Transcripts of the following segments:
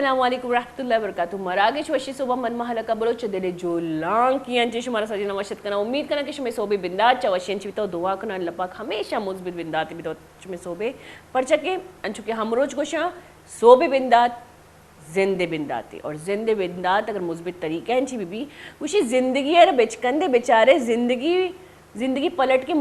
السلام علیکم ورحمۃ اللہ وبرکاتہ. مراگش وشی صبح من محل قبرو چدلے جولان کیان چش مرا سجنا وشت کنا امید کنا کہ شمے صوبے بندات چوشین چ تو دعا کنا اللہ پاک ہمیشہ مثبت بندات بھی تو شمے صوبے پرچکے انچو کہ ہم روز گوشا صوبے بندات زندے بنداتے اور زندے بندات اگر مثبت طریقہ انچی بھی وشی زندگی ہے بچکندے بیچارے زندگی پلٹ کے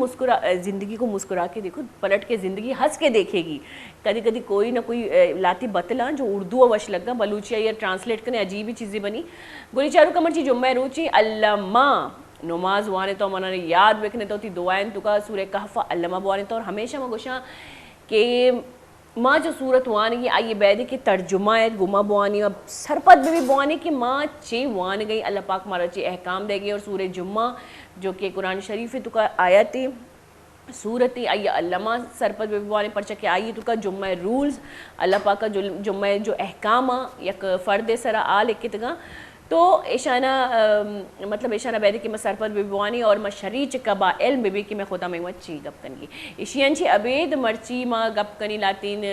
زندگی کو مسکرا کے دیکھو, پلٹ کے زندگی ہنس کے دیکھے گی. کدی کدی کوئی نہ کوئی لاتی بتلا جو اردو وش لگا بلوچیا یا ٹرانسلیٹ کرنے عجیب ہی چیزیں بنی گولی چارو کمر چی جمعہ روچی علامہ نماز وانے تو منہ یاد بکنے تو تی دعائیں تو کا سورہ کہف علامہ بوانے تو اور ہمیشہ میں گوشاں کہ ماں جو صورت وانی کی آئیے بیدی کی ترجمہ ہے گمہ بوانی اور سرپت بھی بوانی کی ماں چی وان گئی اللہ پاک مارا چی احکام دے گئی. اور سورہ جمعہ جو کہ قرآن شریف تو کا آیتی صورتی آئیے علامہ سرپت بھی بوانے پرچہ کہ آئیے تو کا جمعہ رولز اللہ پاک کا جمعہ جو احکام یک فرد سرا لکھت گا تو ایشانہ مطلب ایشانہ بیدی کی میں سرپت بھی بوانی اور میں شریچ کبا علم بھی کہ میں خدا میں چی گپ کنگی ایشین چی عبید مرچی ماں گپ کنی لاتین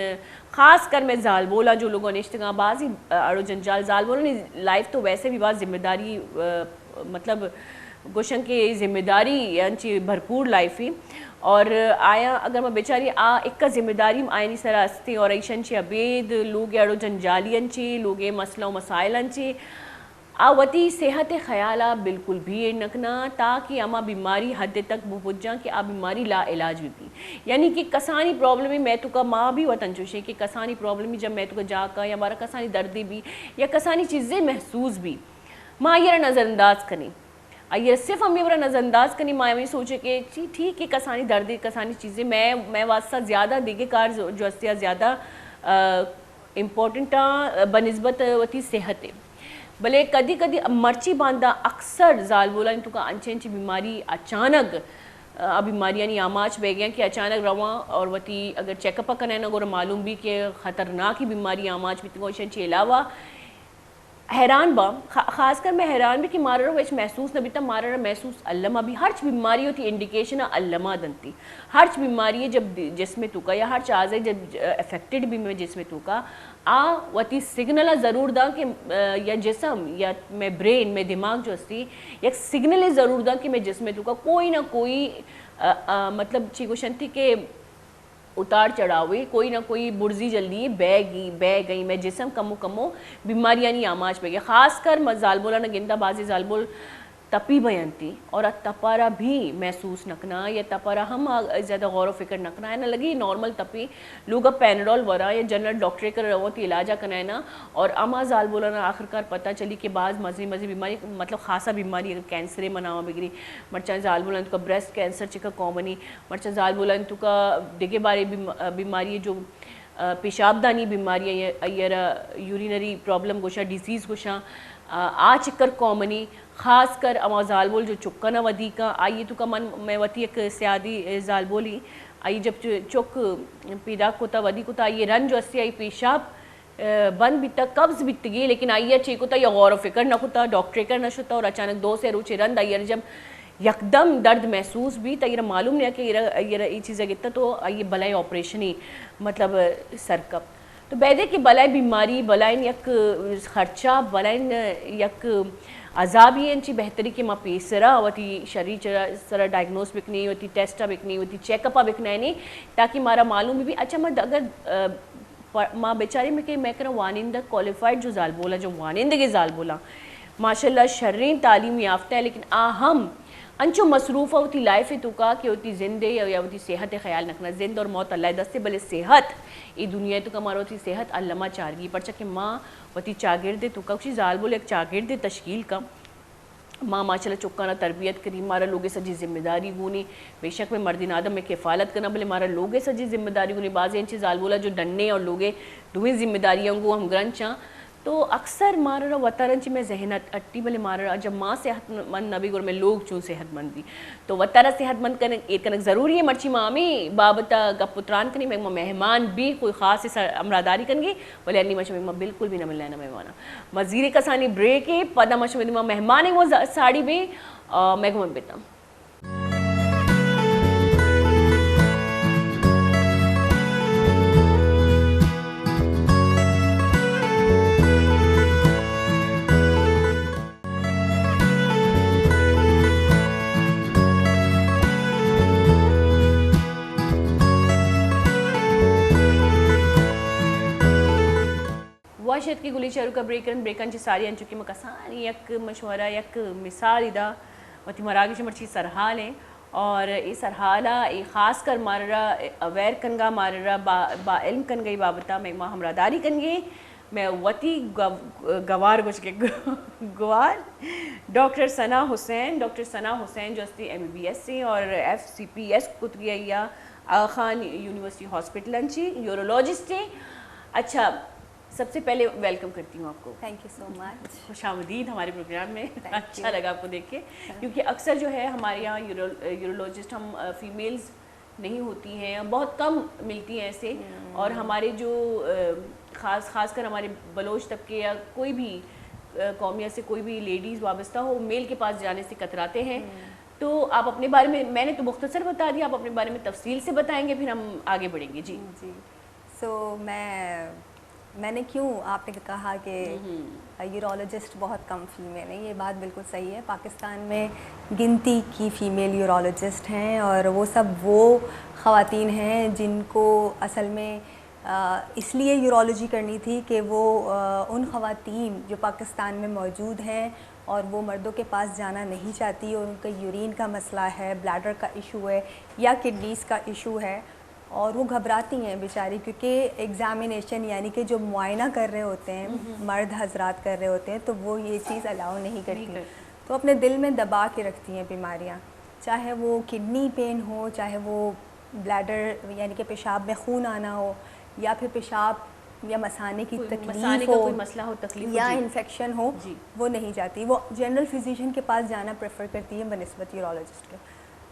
خاص کر میں زال بولا جو لوگوں نے اشتگاں بازی اڑو جنجال زال بولا نہیں لائف تو ویسے بھی بعض ذمہ داری مطلب گوشن کی ذمہ داری یعنی بھرپور لائف ہی اور آیا اگر میں بیچاری ایک کا ذمہ داری آئینی سرا استی اور ایشن چی عبید لوگ اڑو جنجالی انچی لوگ مسئلہ و مسائل انچی آوتی صحت خیالہ بالکل بھی نکنا تاکہ اما بیماری حد تک پہنچ جائیں کہ آ بیماری لا علاج بھی یعنی کہ کسانی پرابلم میں تو کا ماں بھی وطن چوشے کہ کسانی پرابلم جب میں تو کا جا کا یا ہمارا کسانی دردی بھی یا کسانی چیزیں محسوس بھی ماں یہ نظر انداز کریں یہ صرف ہمیں برا نظر انداز کرنی ماں یہ سوچے کہ ٹھیک ہے کسانی دردی کسانی چیزیں میں واسطہ زیادہ دیگے کار جو استیا زیادہ امپورٹنٹاں بنسبت وتی صحت ہے بلے کدی کدی مرچی باندھا اکثر زال بولا تو کا انچے انچی بیماری اچانک بیماریاں نہیں آماچ بے گئیں کہ اچانک رواں اور وتی اگر چیک اپ کرنے نا گورا معلوم بھی کہ خطرناک ہی بیماری آماچ بھی تو انچے علاوہ حیران با خاص کر میں حیران بھی کہ مارا رو ویچ محسوس نہ بیتا مارا رو محسوس علامہ بھی ہرچ بیماری ہوتی انڈیکیشن علامہ دنتی ہرچ بیماری جب جسم تو کا یا ہرچ آزے جب افیکٹڈ بھی میں جسم تو کا وتی سگنل ضرور دا کہ یا جسم یا میں برین میں دماغ جو استی یک سگنل ضرور دا کہ میں جسم تو کا کوئی نہ کوئی مطلب چی گوشنتی کہ اتار چڑھاوے کوئی نہ کوئی برزی جلدی بے گئی میں جسم کمو بیماریاں نہیں آماج پہ گیا خاص کر زال بولا نہ گندہ بازی زال بول تپی بیانتی اور تپارا بھی محسوس نکنا یا تپارا ہم زیادہ غور و فکر نکنا ہے نہ لگی نارمل تپی لوگ پینڈول ورا یا جنرل ڈاکٹر کر روتی علاجہ کنا ہے نا اور اما زال بولا نا آخر کار پتہ چلی کہ بعض مزی بیماری مطلب خاصا بیماری اگر کینسرے مناوا بگری مرچا زال بولا تو کا بریسٹ کینسر چکا کامنی مرچا زال بولا تو کا دیگے بارے بیماری جو پیشاب دانی بیماریاں یورینری پرابلم گوشا ڈیزیز گوشا چکر کامنی خاص کر اما زال بول جو چکنا ودی کا آئیے تو کا من میں وتی ایک سیادی زال بولی آئی جب چک پیدا کوتا ودی کوتا آئیے رن جو اسی آئی پیشاب بند بیتا قبض بیتگی لیکن آئیے چی کوتا یا غور و فکر نہ کوتا ڈاکٹر کر نہ شتا اور اچانک دو سے روچے رند آئیے جب یکدم درد محسوس بھی تا یہ معلوم نہیں ہے کہ یہ چیزیں گتا تو آئیے بلائی آپریشنی مطلب سرکب تو بیدے کی بلائی بیماری بلائن یک خرچہ بلائن یک عذابی انچی بہتری کہ ماں پیسرا وتی شریچ سرا ڈائگنوس بکنی وتی ٹیسٹا بکنی وتی چیک اپا بکنا ہے نہیں تاکہ مارا معلوم بھی اچھا میں اگر ماں بیچاری میں کہ میں کرا وانندہ کوالیفائڈ جو زال بولا جو وانندگی زال بولا ماشاءاللہ شرین تعلیم یافتہ ہے لیکن آہم انچو مصروف ہوتی لائف تو کا کہ ہوتی زندے یا ہوتی صحت خیال نکنا زند اور موت اللہ دستے بلے صحت ای دنیا تو کا مارا ہوتی صحت علامہ چارگی پرچہ کہ ماں ہوتی چاگردے تو کا کچھ زال بولے ایک چاگردے تشکیل کا ماں ماشاءاللہ چکانا تربیت کری مارا لوگے سجی ذمہ داری گونی بے شک میں مردین آدم میں کفالت کرنا بلے مارا لوگے سجی ذمہ داری گونی بعض انچی زال بولا جو ڈننے اور لوگے دوئیں ذمہ داریاں گو ہم گرنچاں تو اکثر مارا وطرنچ میں ذہنت اٹی بلے مارا جب ماں صحت مند نبی گور میں لوگ چون صحت مند دی تو وطرہ صحت مند کرنے ایک کنک ضروری ہے مرچی مامی بابتا گپ پتران کرنی میں مہمان بھی کوئی خاص امراداری کرنگی بلے انی مچ میں بالکل بھی نہ مل لینا مہمانا مزیر کسانی بریک ہے پدا مچ میں مہمان ہے وہ ساڑی بھی میں گھوم بیتا معاشرت کی گلی چارو کا بریکن چی ساری انچکی مکسانی یک مشورہ یک مثال ادا وتی مراگش مرچی سرحال ہیں اور ای سرحالہ ای خاص کر مارا اویر کنگا مارا با علم کنگئی بابتا میں ہمراہداری کنگے میں وتی گوار گوش کے گوار ڈاکٹر ثنا حسین جو استی MBBS سے اور FCPS کتریہ آغا خان یونیورسٹی ہاسپٹل انچی یورولوجسٹ ہیں. اچھا سب سے پہلے ویلکم کرتی ہوں آپ کو. تھینک یو سو مچ. خوش آمدید ہمارے پروگرام میں. اچھا لگا آپ کو دیکھ کے کیونکہ اکثر جو ہے ہمارے یہاں یورولوجسٹ ہم فیمیلز نہیں ہوتی ہیں, بہت کم ملتی ہیں ایسے, اور ہمارے جو خاص کر ہمارے بلوچ طبقے یا کوئی بھی قومیت سے کوئی بھی لیڈیز وابستہ ہو میل کے پاس جانے سے کتراتے ہیں. تو آپ اپنے بارے میں نے تو مختصر بتا دیا, آپ اپنے بارے میں تفصیل سے بتائیں گے پھر ہم آگے بڑھیں گے. جی سو میں نے کیوں آپ نے کہا کہ یورولوجسٹ بہت کم فیمیل ہیں, یہ بات بالکل صحیح ہے. پاکستان میں گنتی کی فیمیل یورولوجسٹ ہیں اور وہ سب وہ خواتین ہیں جن کو اصل میں اس لیے یورولوجی کرنی تھی کہ وہ ان خواتین جو پاکستان میں موجود ہیں اور وہ مردوں کے پاس جانا نہیں چاہتی اور ان کا یورین کا مسئلہ ہے, بلیڈر کا ایشو ہے یا کڈنیز کا ایشو ہے, اور وہ گھبراتی ہیں بیچاری کیونکہ ایگزامینیشن یعنی کہ جو معائنہ کر رہے ہوتے ہیں مرد حضرات کر رہے ہوتے ہیں تو وہ یہ چیز الاؤ نہیں کرتی, تو اپنے دل میں دبا کے رکھتی ہیں بیماریاں, چاہے وہ کڈنی پین ہو, چاہے وہ بلیڈر یعنی کہ پیشاب میں خون آنا ہو, یا پھر پیشاب یا مثانے کی تکلیف ہو, کوئی مسئلہ ہو, تکلیف یا انفیکشن ہو, وہ نہیں جاتی, وہ جنرل فزیشین کے پاس جانا پریفر کرتی ہے بنسبت یورولوجسٹ کے.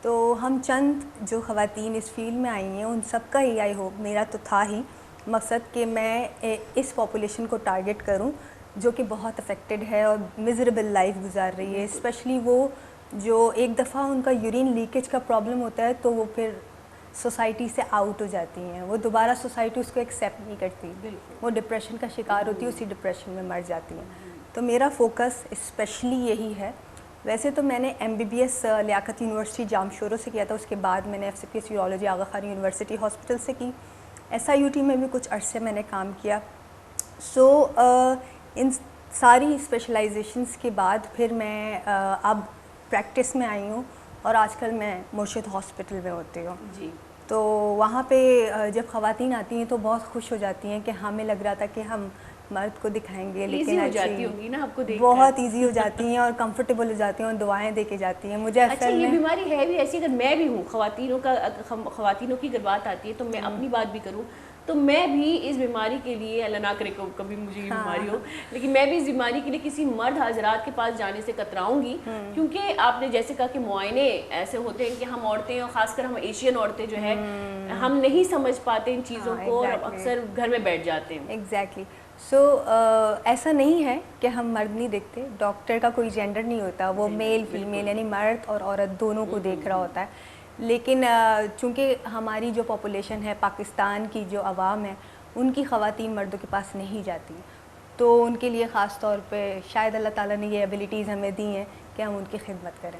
تو ہم چند جو خواتین اس فیلڈ میں آئی ہیں ان سب کا ہی آئی ہوپ, میرا تو تھا ہی مقصد کہ میں اس پاپولیشن کو ٹارگٹ کروں جو کہ بہت افیکٹڈ ہے اور میزریبل لائف گزار رہی ہے, اسپیشلی وہ جو ایک دفعہ ان کا یورین لیکیج کا پرابلم ہوتا ہے تو وہ پھر سوسائٹی سے آؤٹ ہو جاتی ہیں, وہ دوبارہ سوسائٹی اس کو ایکسیپٹ نہیں کرتی, وہ ڈپریشن کا شکار ہوتی ہے, اسی ڈپریشن میں مر جاتی ہیں. تو میرا فوکس اسپیشلی یہی ہے. ویسے تو میں نے MBBS لیاقت یونیورسٹی جامشورو سے کیا تھا, اس کے بعد میں نے FCPS یورولوجی آغا خان یونیورسٹی ہاسپٹل سے کی, SIUT میں بھی کچھ عرصے میں نے کام کیا. سو ان ساری اسپیشلائزیشنس کے بعد پھر میں اب پریکٹس میں آئی ہوں اور آج کل میں مرشد ہاسپٹل میں ہوتی ہوں. جی تو وہاں پہ جب خواتین آتی ہیں تو بہت خوش ہو جاتی ہیں کہ ہمیں لگ رہا تھا کہ ہم مرد کو دکھائیں گے, لیکن بہت ایزی ہو جاتی ہیں اور کمفرٹیبل ہو جاتی ہیں اور دعائیں دے کے جاتی ہیں. مجھے اچھا یہ بیماری ہے بھی ایسی, اگر میں بھی ہوں خواتینوں کی اگر بات آتی ہے تو میں اپنی بات بھی کروں تو میں بھی اس بیماری کے لیے, اللہ نہ کرے کبھی مجھے یہ بیماری ہو, لیکن میں بھی اس بیماری کے لیے کسی مرد حضرات کے پاس جانے سے کتراؤں گی, کیونکہ آپ نے جیسے کہا کہ معائنے ایسے ہوتے ہیں کہ ہم عورتیں اور خاص کر ہم ایشین عورتیں جو ہے ہم نہیں سمجھ پاتے ان چیزوں کو اور اکثر گھر میں بیٹھ جاتے ہیں. ایگزیکٹلی. سو ایسا نہیں ہے کہ ہم مرد نہیں دیکھتے, ڈاکٹر کا کوئی جینڈر نہیں ہوتا, وہ میل فیمیل یعنی مرد اور عورت دونوں کو دیکھ رہا ہوتا ہے. لیکن چونکہ ہماری جو پاپولیشن ہے پاکستان کی جو عوام ہے ان کی خواتین مردوں کے پاس نہیں جاتی, تو ان کے لیے خاص طور پہ شاید اللہ تعالیٰ نے یہ ایبیلیٹیز ہمیں دی ہیں کہ ہم ان کی خدمت کریں.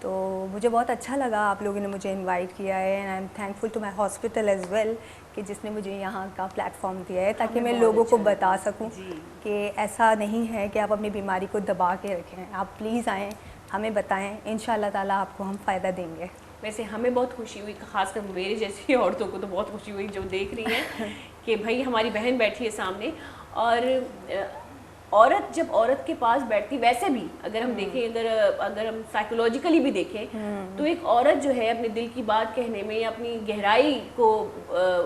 تو مجھے بہت اچھا لگا آپ لوگوں نے مجھے انوائٹ کیا ہے, and I am thankful to my hospital as well کہ جس نے مجھے یہاں کا پلیٹ فارم دیا ہے تاکہ میں لوگوں کو بتا سکوں کہ ایسا نہیں ہے کہ آپ اپنی بیماری کو دبا کے رکھیں, آپ پلیز آئیں, ہمیں بتائیں, ان شاء اللہ تعالیٰ آپ کو ہم فائدہ دیں گے. ویسے ہمیں بہت خوشی ہوئی, خاص کر میرے جیسی عورتوں کو تو بہت خوشی ہوئی جو دیکھ رہی ہیں کہ بھائی ہماری بہن بیٹھی ہے سامنے. اور عورت جب عورت کے پاس بیٹھتی, ویسے بھی اگر ہم دیکھیں, اگر ہم سائیکولوجیکلی بھی دیکھیں تو ایک عورت جو ہے اپنے دل کی بات کہنے میں یا اپنی گہرائی کو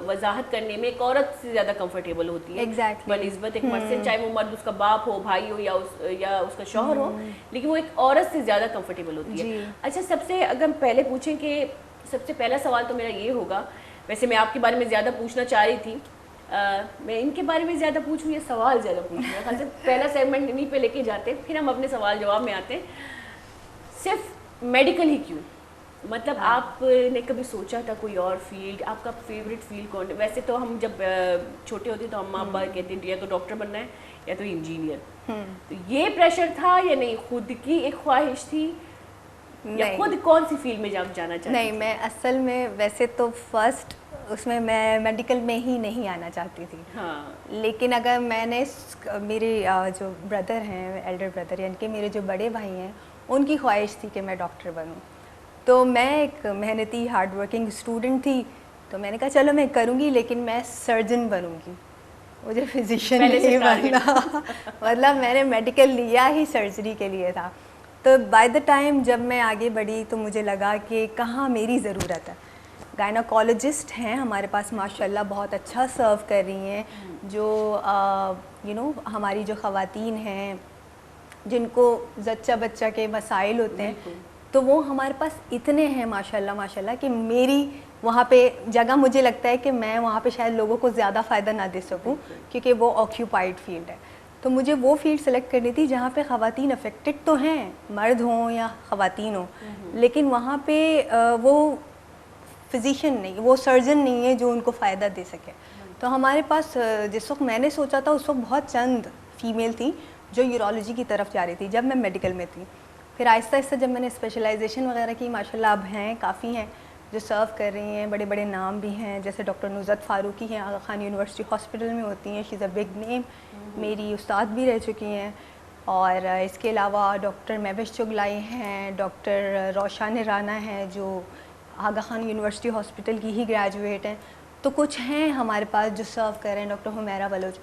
وضاحت کرنے میں ایک عورت سے زیادہ کمفرٹیبل ہوتی ہے بنسبت ایک مرد سے, چاہے وہ مرد اس کا باپ ہو, بھائی ہو یا اس کا شوہر ہو, لیکن وہ ایک عورت سے زیادہ کمفرٹیبل ہوتی ہے. اچھا سب سے اگر ہم پہلے پوچھیں کہ سب سے پہلا سوال تو میرا یہ ہوگا, ویسے میں آپ کے بارے میں زیادہ پوچھنا چاہ رہی تھی, میں ان کے بارے میں زیادہ پوچھوں یا سوال زیادہ پوچھوں, خاص پہلا سیگمنٹ انہیں پہ لے کے جاتے ہیں, پھر ہم اپنے سوال جواب میں آتے ہیں. صرف میڈیکل ہی کیوں, مطلب آپ نے کبھی سوچا تھا کوئی اور فیلڈ, آپ کا فیوریٹ فیلڈ کون ہے؟ ویسے تو ہم جب چھوٹے ہوتے تو اماں ابا کہتے ہیں یا تو ڈاکٹر بننا ہے یا تو انجینئر, تو یہ پریشر تھا یا نہیں, خود کی ایک خواہش تھی یا خود کون سی فیلڈ میں جانا چاہتی؟ نہیں، میں اصل میں ویسے تو فرسٹ اس میں میڈیکل میں ہی نہیں آنا چاہتی تھی. لیکن اگر میں نے میرے جو بردر ہیں، ایلڈر بردر یعنی کہ میرے جو بڑے بھائی ہیں، ان کی خواہش تھی کہ میں ڈاکٹر بنوں. تو میں ایک محنتی ہارڈ ورکنگ اسٹوڈنٹ تھی، تو میں نے کہا چلو میں کروں گی لیکن میں سرجن بنوں گی، مجھے فزیشین نہیں بننا. مطلب میں نے میڈیکل لیا ہی سرجری کے لیے تھا. تو بائی دا ٹائم جب میں آگے بڑھی تو مجھے لگا کہ کہاں میری ضرورت ہے. گائناکالوجسٹ ہیں ہمارے پاس ماشاء اللہ، بہت اچھا سرو کر رہی ہیں. جو ہماری جو خواتین ہیں جن کو زچہ بچہ کے مسائل ہوتے ہیں، تو وہ ہمارے پاس اتنے ہیں ماشاء اللہ کہ میری وہاں پہ جگہ، مجھے لگتا ہے کہ میں وہاں پہ شاید لوگوں کو زیادہ فائدہ نہ دے سکوں کیونکہ وہ آکیوپائڈ فیلڈ ہے. تو مجھے وہ فیلڈ سلیکٹ کرنی تھی جہاں پہ خواتین افیکٹڈ تو ہیں، مرد ہوں یا خواتین ہوں، لیکن وہاں پہ وہ فزیشین نہیں، وہ سرجن نہیں ہے جو ان کو فائدہ دے سکے. تو ہمارے پاس جس وقت میں نے سوچا تھا اس وقت بہت چند فیمیل تھیں جو یورولوجی کی طرف جا رہی تھی جب میں میڈیکل میں تھی. پھر آہستہ آہستہ جب میں نے اسپیشلائزیشن وغیرہ کی، ماشاء اللہ اب ہیں، کافی ہیں جو سرو کر رہی ہیں. بڑے بڑے نام بھی ہیں، جیسے ڈاکٹر نصرت فاروقی ہیں، آغا خان یونیورسٹی ہاسپٹل میں ہوتی ہیں، شی از اے بگ نیم، میری استاد بھی رہ چکی ہیں. اور اس کے علاوہ ڈاکٹر مہوش چغلائی ہیں، ڈاکٹر روشن رانا ہیں جو آغا خان یونیورسٹی ہاسپٹل کی ہی گریجویٹ ہیں. تو کچھ ہیں ہمارے پاس جو سرو کر رہے ہیں، ڈاکٹر حمیرہ بلوچ.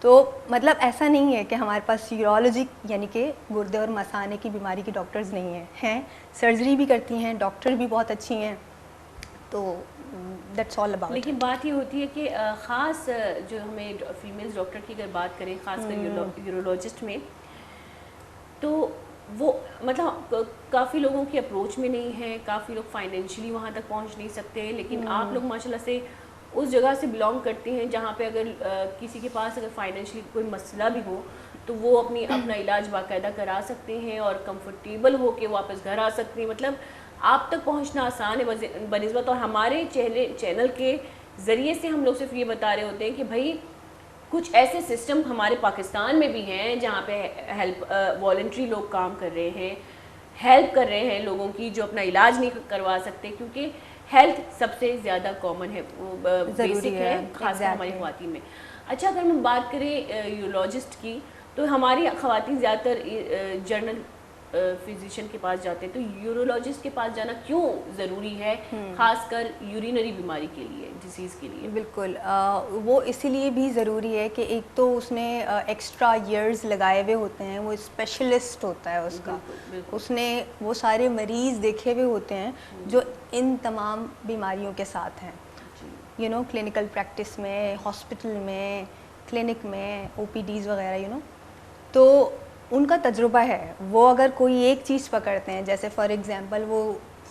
تو مطلب ایسا نہیں ہے کہ ہمارے پاس یورولوجی یعنی کہ گردے اور مثانے کی بیماری کی ڈاکٹرز نہیں ہیں سرجری بھی کرتی ہیں، ڈاکٹر بھی بہت اچھی ہیں. تو دیٹس آل اباؤٹ. لیکن بات یہ ہوتی ہے کہ خاص جو ہمیں فیمیل ڈاکٹر کی اگر بات کریں، خاص کر یورولوجسٹ میں، تو وہ مطلب کافی لوگوں کی اپروچ میں نہیں ہے، کافی لوگ فائنینشلی وہاں تک پہنچ نہیں سکتے. لیکن آپ لوگ ماشاء اللہ سے اس جگہ سے بلانگ کرتے ہیں جہاں پہ اگر کسی کے پاس اگر فائنینشلی کوئی مسئلہ بھی ہو تو وہ اپنا علاج باقاعدہ کرا سکتے ہیں اور کمفرٹیبل ہو کے واپس گھر آ سکتے ہیں. مطلب آپ تک پہنچنا آسان ہے بنسبت. اور ہمارے چینل کے ذریعے سے ہم لوگ صرف یہ بتا رہے ہوتے ہیں کہ بھائی کچھ ایسے سسٹم ہمارے پاکستان میں بھی ہیں جہاں پہ ہیلپ والنٹری لوگ کام کر رہے ہیں، ہیلپ کر رہے ہیں لوگوں کی جو اپنا علاج نہیں کروا سکتے، کیونکہ ہیلتھ سب سے زیادہ کامن ہے، بیسک ہے، خاص کر ہماری خواتین میں. اچھا، اگر ہم بات کریں یورولوجسٹ کی، تو ہماری خواتین زیادہ تر جنرل فزیشین کے پاس جاتے ہیں. تو یورولوجسٹ کے پاس جانا کیوں ضروری ہے، خاص کر یورینری بیماری کے لیے، ڈیزیز کے لیے؟ بالکل، وہ اسی لیے بھی ضروری ہے کہ ایک تو اس نے ایکسٹرا ایئرز لگائے ہوئے ہوتے ہیں، وہ اسپیشلسٹ ہوتا ہے اس کا، اس نے وہ سارے مریض دیکھے ہوئے ہوتے ہیں جو ان تمام بیماریوں کے ساتھ ہیں. کلینکل پریکٹس میں، ہاسپٹل میں، کلینک میں، او پی ڈیز وغیرہ تو ان کا تجربہ ہے. وہ اگر کوئی ایک چیز پکڑتے ہیں، جیسے فار ایگزامپل وہ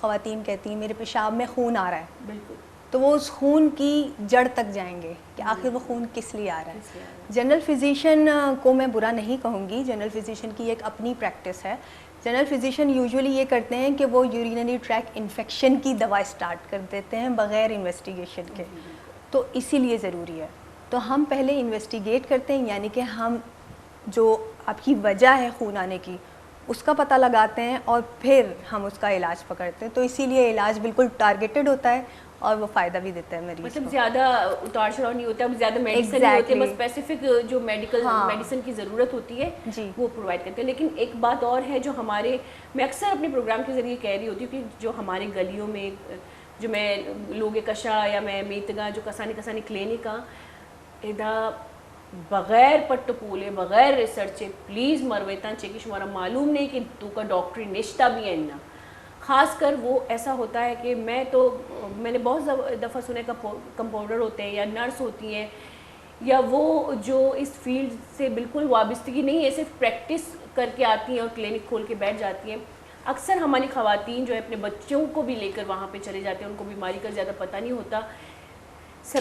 خواتین کہتی ہیں میرے پیشاب میں خون آ رہا ہے، بالکل، تو وہ اس خون کی جڑ تک جائیں گے کہ آخر وہ خون کس لیے آ رہا ہے. جنرل فزیشین کو میں برا نہیں کہوں گی، جنرل فزیشین کی ایک اپنی پریکٹس ہے. جنرل فزیشین یوزولی یہ کرتے ہیں کہ وہ یورینری ٹریک انفیکشن کی دوا اسٹارٹ کر دیتے ہیں بغیر انویسٹیگیشن کے. تو اسی لیے ضروری ہے. تو ہم پہلے انویسٹیگیٹ کرتے ہیں، یعنی کہ ہم جو آپ کی وجہ ہے خون آنے کی اس کا پتہ لگاتے ہیں اور پھر ہم اس کا علاج پکڑتے ہیں. تو اسی لیے علاج بالکل ٹارگیٹڈ ہوتا ہے اور وہ فائدہ بھی دیتا ہے مریض کو. مطلب زیادہ اتار چڑھاؤ نہیں ہوتا، زیادہ میڈیسن نہیں ہوتے، بس اسپیسیفک جو میڈیسن کی ضرورت ہوتی ہے وہ پرووائڈ کرتے ہیں. لیکن ایک بات اور ہے جو میں اکثر اپنے پروگرام کے ذریعے کہہ رہی ہوتی ہوں کہ جو ہمارے گلیوں میں جو میں لوگ کشا یا میں میتگا جو کسانی کلینکا ادا بغیر پٹ پولے بغیر ریسرچ پلیز مرویتا چیکی شمارا معلوم نہیں کہ تو کا ڈاکٹری نشتہ بھی ہے نا. خاص کر وہ ایسا ہوتا ہے کہ میں نے بہت دفعہ سنے کمپاؤنڈر ہوتے ہیں یا نرس ہوتی ہیں یا وہ جو اس فیلڈ سے بالکل وابستگی نہیں ہے، صرف پریکٹس کر کے آتی ہیں اور کلینک کھول کے بیٹھ جاتی ہیں. اکثر ہماری خواتین جو ہے اپنے بچوں کو بھی لے کر وہاں پہ چلے جاتے ہیں، ان کو بیماری کا زیادہ پتہ نہیں ہوتا،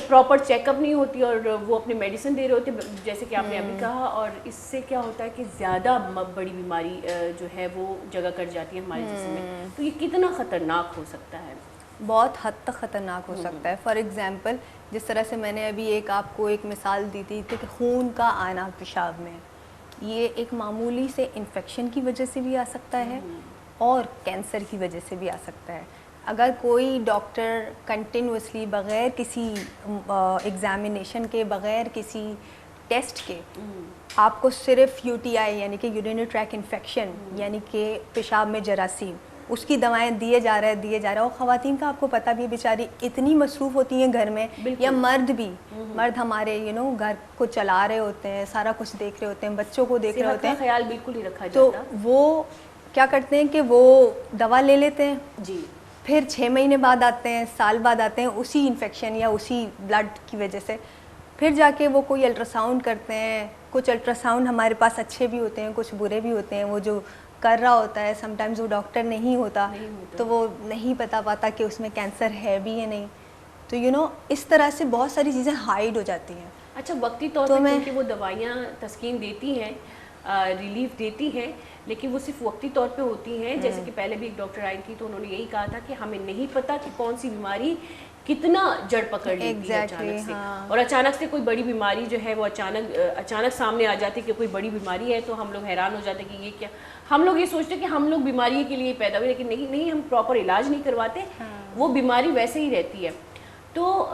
پراپر چیک اپ نہیں ہوتی اور وہ اپنے میڈیسن دے رہے ہوتے جیسے کہ آپ نے ابھی کہا. اور اس سے کیا ہوتا ہے کہ زیادہ بڑی بیماری جو ہے وہ جگہ کر جاتی ہے ہمارے جسم میں. تو یہ کتنا خطرناک ہو سکتا ہے؟ بہت حد تک خطرناک ہو سکتا ہے. فار ایگزامپل جس طرح سے میں نے ابھی آپ کو ایک مثال دی تھی کہ خون کا آنا پیشاب میں، یہ ایک معمولی سے انفیکشن کی وجہ سے بھی آ سکتا ہے، اور کینسر کی وجہ سے بھی آ سکتا ہے. اگر کوئی ڈاکٹر کنٹینیوسلی بغیر کسی ایگزامینیشن کے, بغیر کسی ٹیسٹ کے آپ کو صرف یو ٹی آئی یعنی کہ یورینری ٹریک انفیکشن یعنی کہ پیشاب میں جراثیم, اس کی دوائیں دیے جا رہے ہیں. اور خواتین کا آپ کو پتہ بھی بیچاری اتنی مصروف ہوتی ہیں گھر میں, یا مرد بھی, مرد ہمارے گھر کو چلا رہے ہوتے ہیں, سارا کچھ دیکھ رہے ہوتے ہیں, بچوں کو دیکھ رہے ہوتے ہیں, خیال بالکل ہی رکھا جاتا. تو وہ کیا کرتے ہیں کہ وہ دوا لے لیتے ہیں جی, پھر 6 مہینے بعد آتے ہیں, سال بعد آتے ہیں اسی انفیکشن یا اسی بلڈ کی وجہ سے. پھر جا کے وہ کوئی الٹرا ساؤنڈ کرتے ہیں. کچھ الٹرا ساؤنڈ ہمارے پاس اچھے بھی ہوتے ہیں, کچھ برے بھی ہوتے ہیں. وہ جو کر رہا ہوتا ہے سم ٹائمز وہ ڈاکٹر نہیں ہوتا, تو وہ نہیں بتا پاتا کہ اس میں کینسر ہے بھی یا نہیں. تو اس طرح سے بہت ساری چیزیں ہائڈ ہو جاتی ہیں. اچھا, وقتی طور پہ کیونکہ وہ دوائیاں تسکین دیتی ہیں, ریلیف دیتی ہیں, لیکن وہ صرف وقتی طور پہ ہوتی ہیں. جیسے کہ پہلے بھی ایک ڈاکٹر آئی تھی تو انہوں نے یہی کہا تھا کہ ہمیں نہیں پتا کہ کون سی بیماری کتنا جڑ پکڑ لیتی ہے اچانک سے, اور اچانک سے کوئی بڑی بیماری جو ہے وہ اچانک سامنے آ جاتی ہے کہ کوئی بڑی بیماری ہے, تو ہم لوگ حیران ہو جاتے ہیں کہ یہ کیا. ہم لوگ یہ سوچتے ہیں کہ ہم لوگ بیماری کے لیے پیدا ہوئے, لیکن نہیں, ہم پراپر علاج نہیں کرواتے, وہ بیماری ویسے ہی رہتی ہے. تو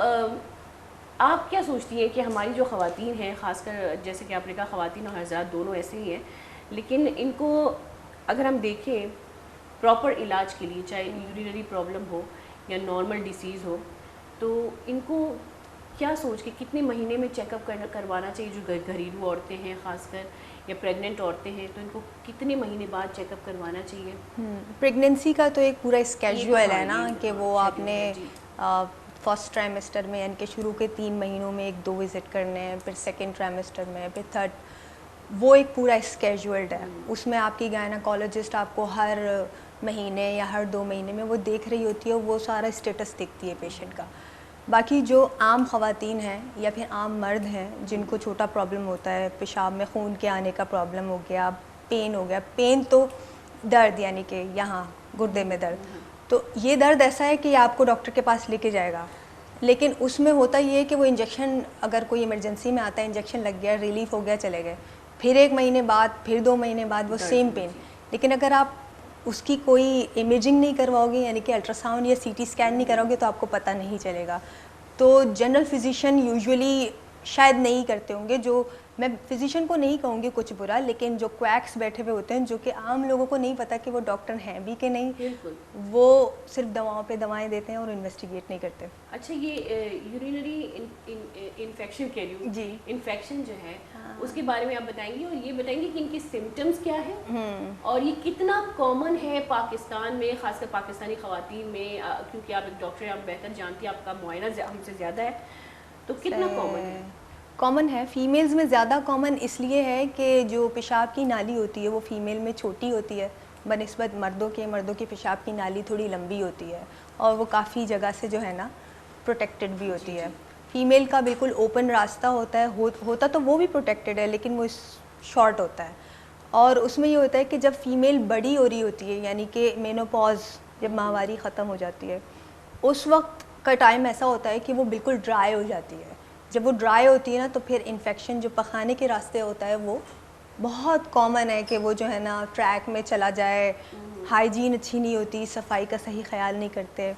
آپ کیا سوچتی ہیں کہ ہماری جو خواتین ہیں, خاص کر جیسے کہ آپ نے کہا خواتین اور حضرات دونوں ایسے ہی ہیں, لیکن ان کو اگر ہم دیکھیں پراپر علاج کے لیے, چاہے یورینری پرابلم ہو یا نارمل ڈیسیز ہو, تو ان کو کیا سوچ کے کتنے مہینے میں چیک اپ کروانا چاہیے؟ جو گھریلو عورتیں ہیں خاص کر, یا پریگننٹ عورتیں ہیں, تو ان کو کتنے مہینے بعد چیک اپ کروانا چاہیے؟ پریگننسی کا تو ایک پورا اسکیجول ہے نا, کہ وہ آپ نے فرسٹ ٹرائمیسٹر میں یعنی کہ شروع کے 3 مہینوں میں 1-2 وزٹ کرنے ہیں, پھر سیکنڈ ٹرائمیسٹر میں, پھر تھرڈ, وہ ایک پورا اسکیجولڈ ہے. اس میں آپ کی گائناکالوجسٹ آپ کو ہر مہینے یا ہر 2 مہینے میں وہ دیکھ رہی ہوتی ہے, وہ سارا اسٹیٹس دیکھتی ہے پیشنٹ کا. باقی جو عام خواتین ہیں یا پھر عام مرد ہیں جن کو چھوٹا پرابلم ہوتا ہے, پیشاب میں خون کے آنے کا پرابلم ہو گیا, پین ہو گیا, پین تو درد یعنی کہ یہاں گردے میں درد, تو یہ درد ایسا ہے کہ آپ کو ڈاکٹر کے پاس لے کے جائے گا, لیکن اس میں ہوتا یہ ہے کہ وہ انجیکشن اگر کوئی ایمرجنسی میں آتا ہے, انجیکشن لگ گیا, ریلیف ہو گیا, چلے گئے, پھر 1 مہینے بعد, پھر 2 مہینے بعد وہ سیم پین. لیکن اگر آپ اس کی کوئی امیجنگ نہیں کرواؤ گے یعنی کہ الٹرا ساؤنڈ یا CT اسکین نہیں کراؤ گے, تو آپ کو پتہ نہیں چلے گا. تو جنرل فزیشین یوزولی شاید نہیں کرتے ہوں گے, جو میں فزیشین کو نہیں کہوں گی کچھ برا, لیکن جو کویکس بیٹھے ہوئے ہوتے ہیں جو کہ عام لوگوں کو نہیں پتہ کہ وہ ڈاکٹر ہیں بھی کہ نہیں, وہ صرف دواؤں پہ دوائیں دیتے ہیں اور انویسٹیگیٹ نہیں کرتے. اچھا, یہ یورینری انفیکشن کہہ رہی ہوں, جی, انفیکشن جو ہے اس کے بارے میں آپ بتائیں گی, اور یہ بتائیں گے کہ ان کی سمٹمز کیا ہیں, اور یہ کتنا کامن ہے پاکستان میں, خاص کر پاکستانی خواتین میں, کیونکہ آپ ایک ڈاکٹر ہیں, آپ بہتر جانتی ہیں, آپ کا معائنہ ہم سے زیادہ ہے, تو کتنا کامن ہے؟ کامن ہے. فیمیلز میں زیادہ کامن اس لیے ہے کہ جو پیشاب کی نالی ہوتی ہے وہ فیمیل میں چھوٹی ہوتی ہے بنسبت مردوں کی پیشاب کی نالی تھوڑی لمبی ہوتی ہے, اور وہ کافی جگہ سے جو ہے نا پروٹیکٹڈ بھی ہوتی ہے. فیمیل کا بالکل اوپن راستہ ہوتا ہے, ہوتا تو وہ بھی پروٹیکٹڈ ہے, لیکن وہ شارٹ ہوتا ہے. اور اس میں یہ ہوتا ہے کہ جب فیمیل بڑی ہو رہی ہوتی ہے یعنی کہ مینوپاز, جب ماہواری ختم ہو جاتی ہے, اس وقت کا ٹائم ایسا ہوتا ہے کہ وہ بالکل ڈرائی ہو جاتی ہے. جب وہ ڈرائی ہوتی ہے نا, تو پھر انفیکشن جو پخانے کے راستے ہوتا ہے وہ بہت کامن ہے کہ وہ جو ہے نا ٹریک میں چلا جائے. ہائیجین اچھی نہیں ہوتی, صفائی کا صحیح خیال نہیں کرتے,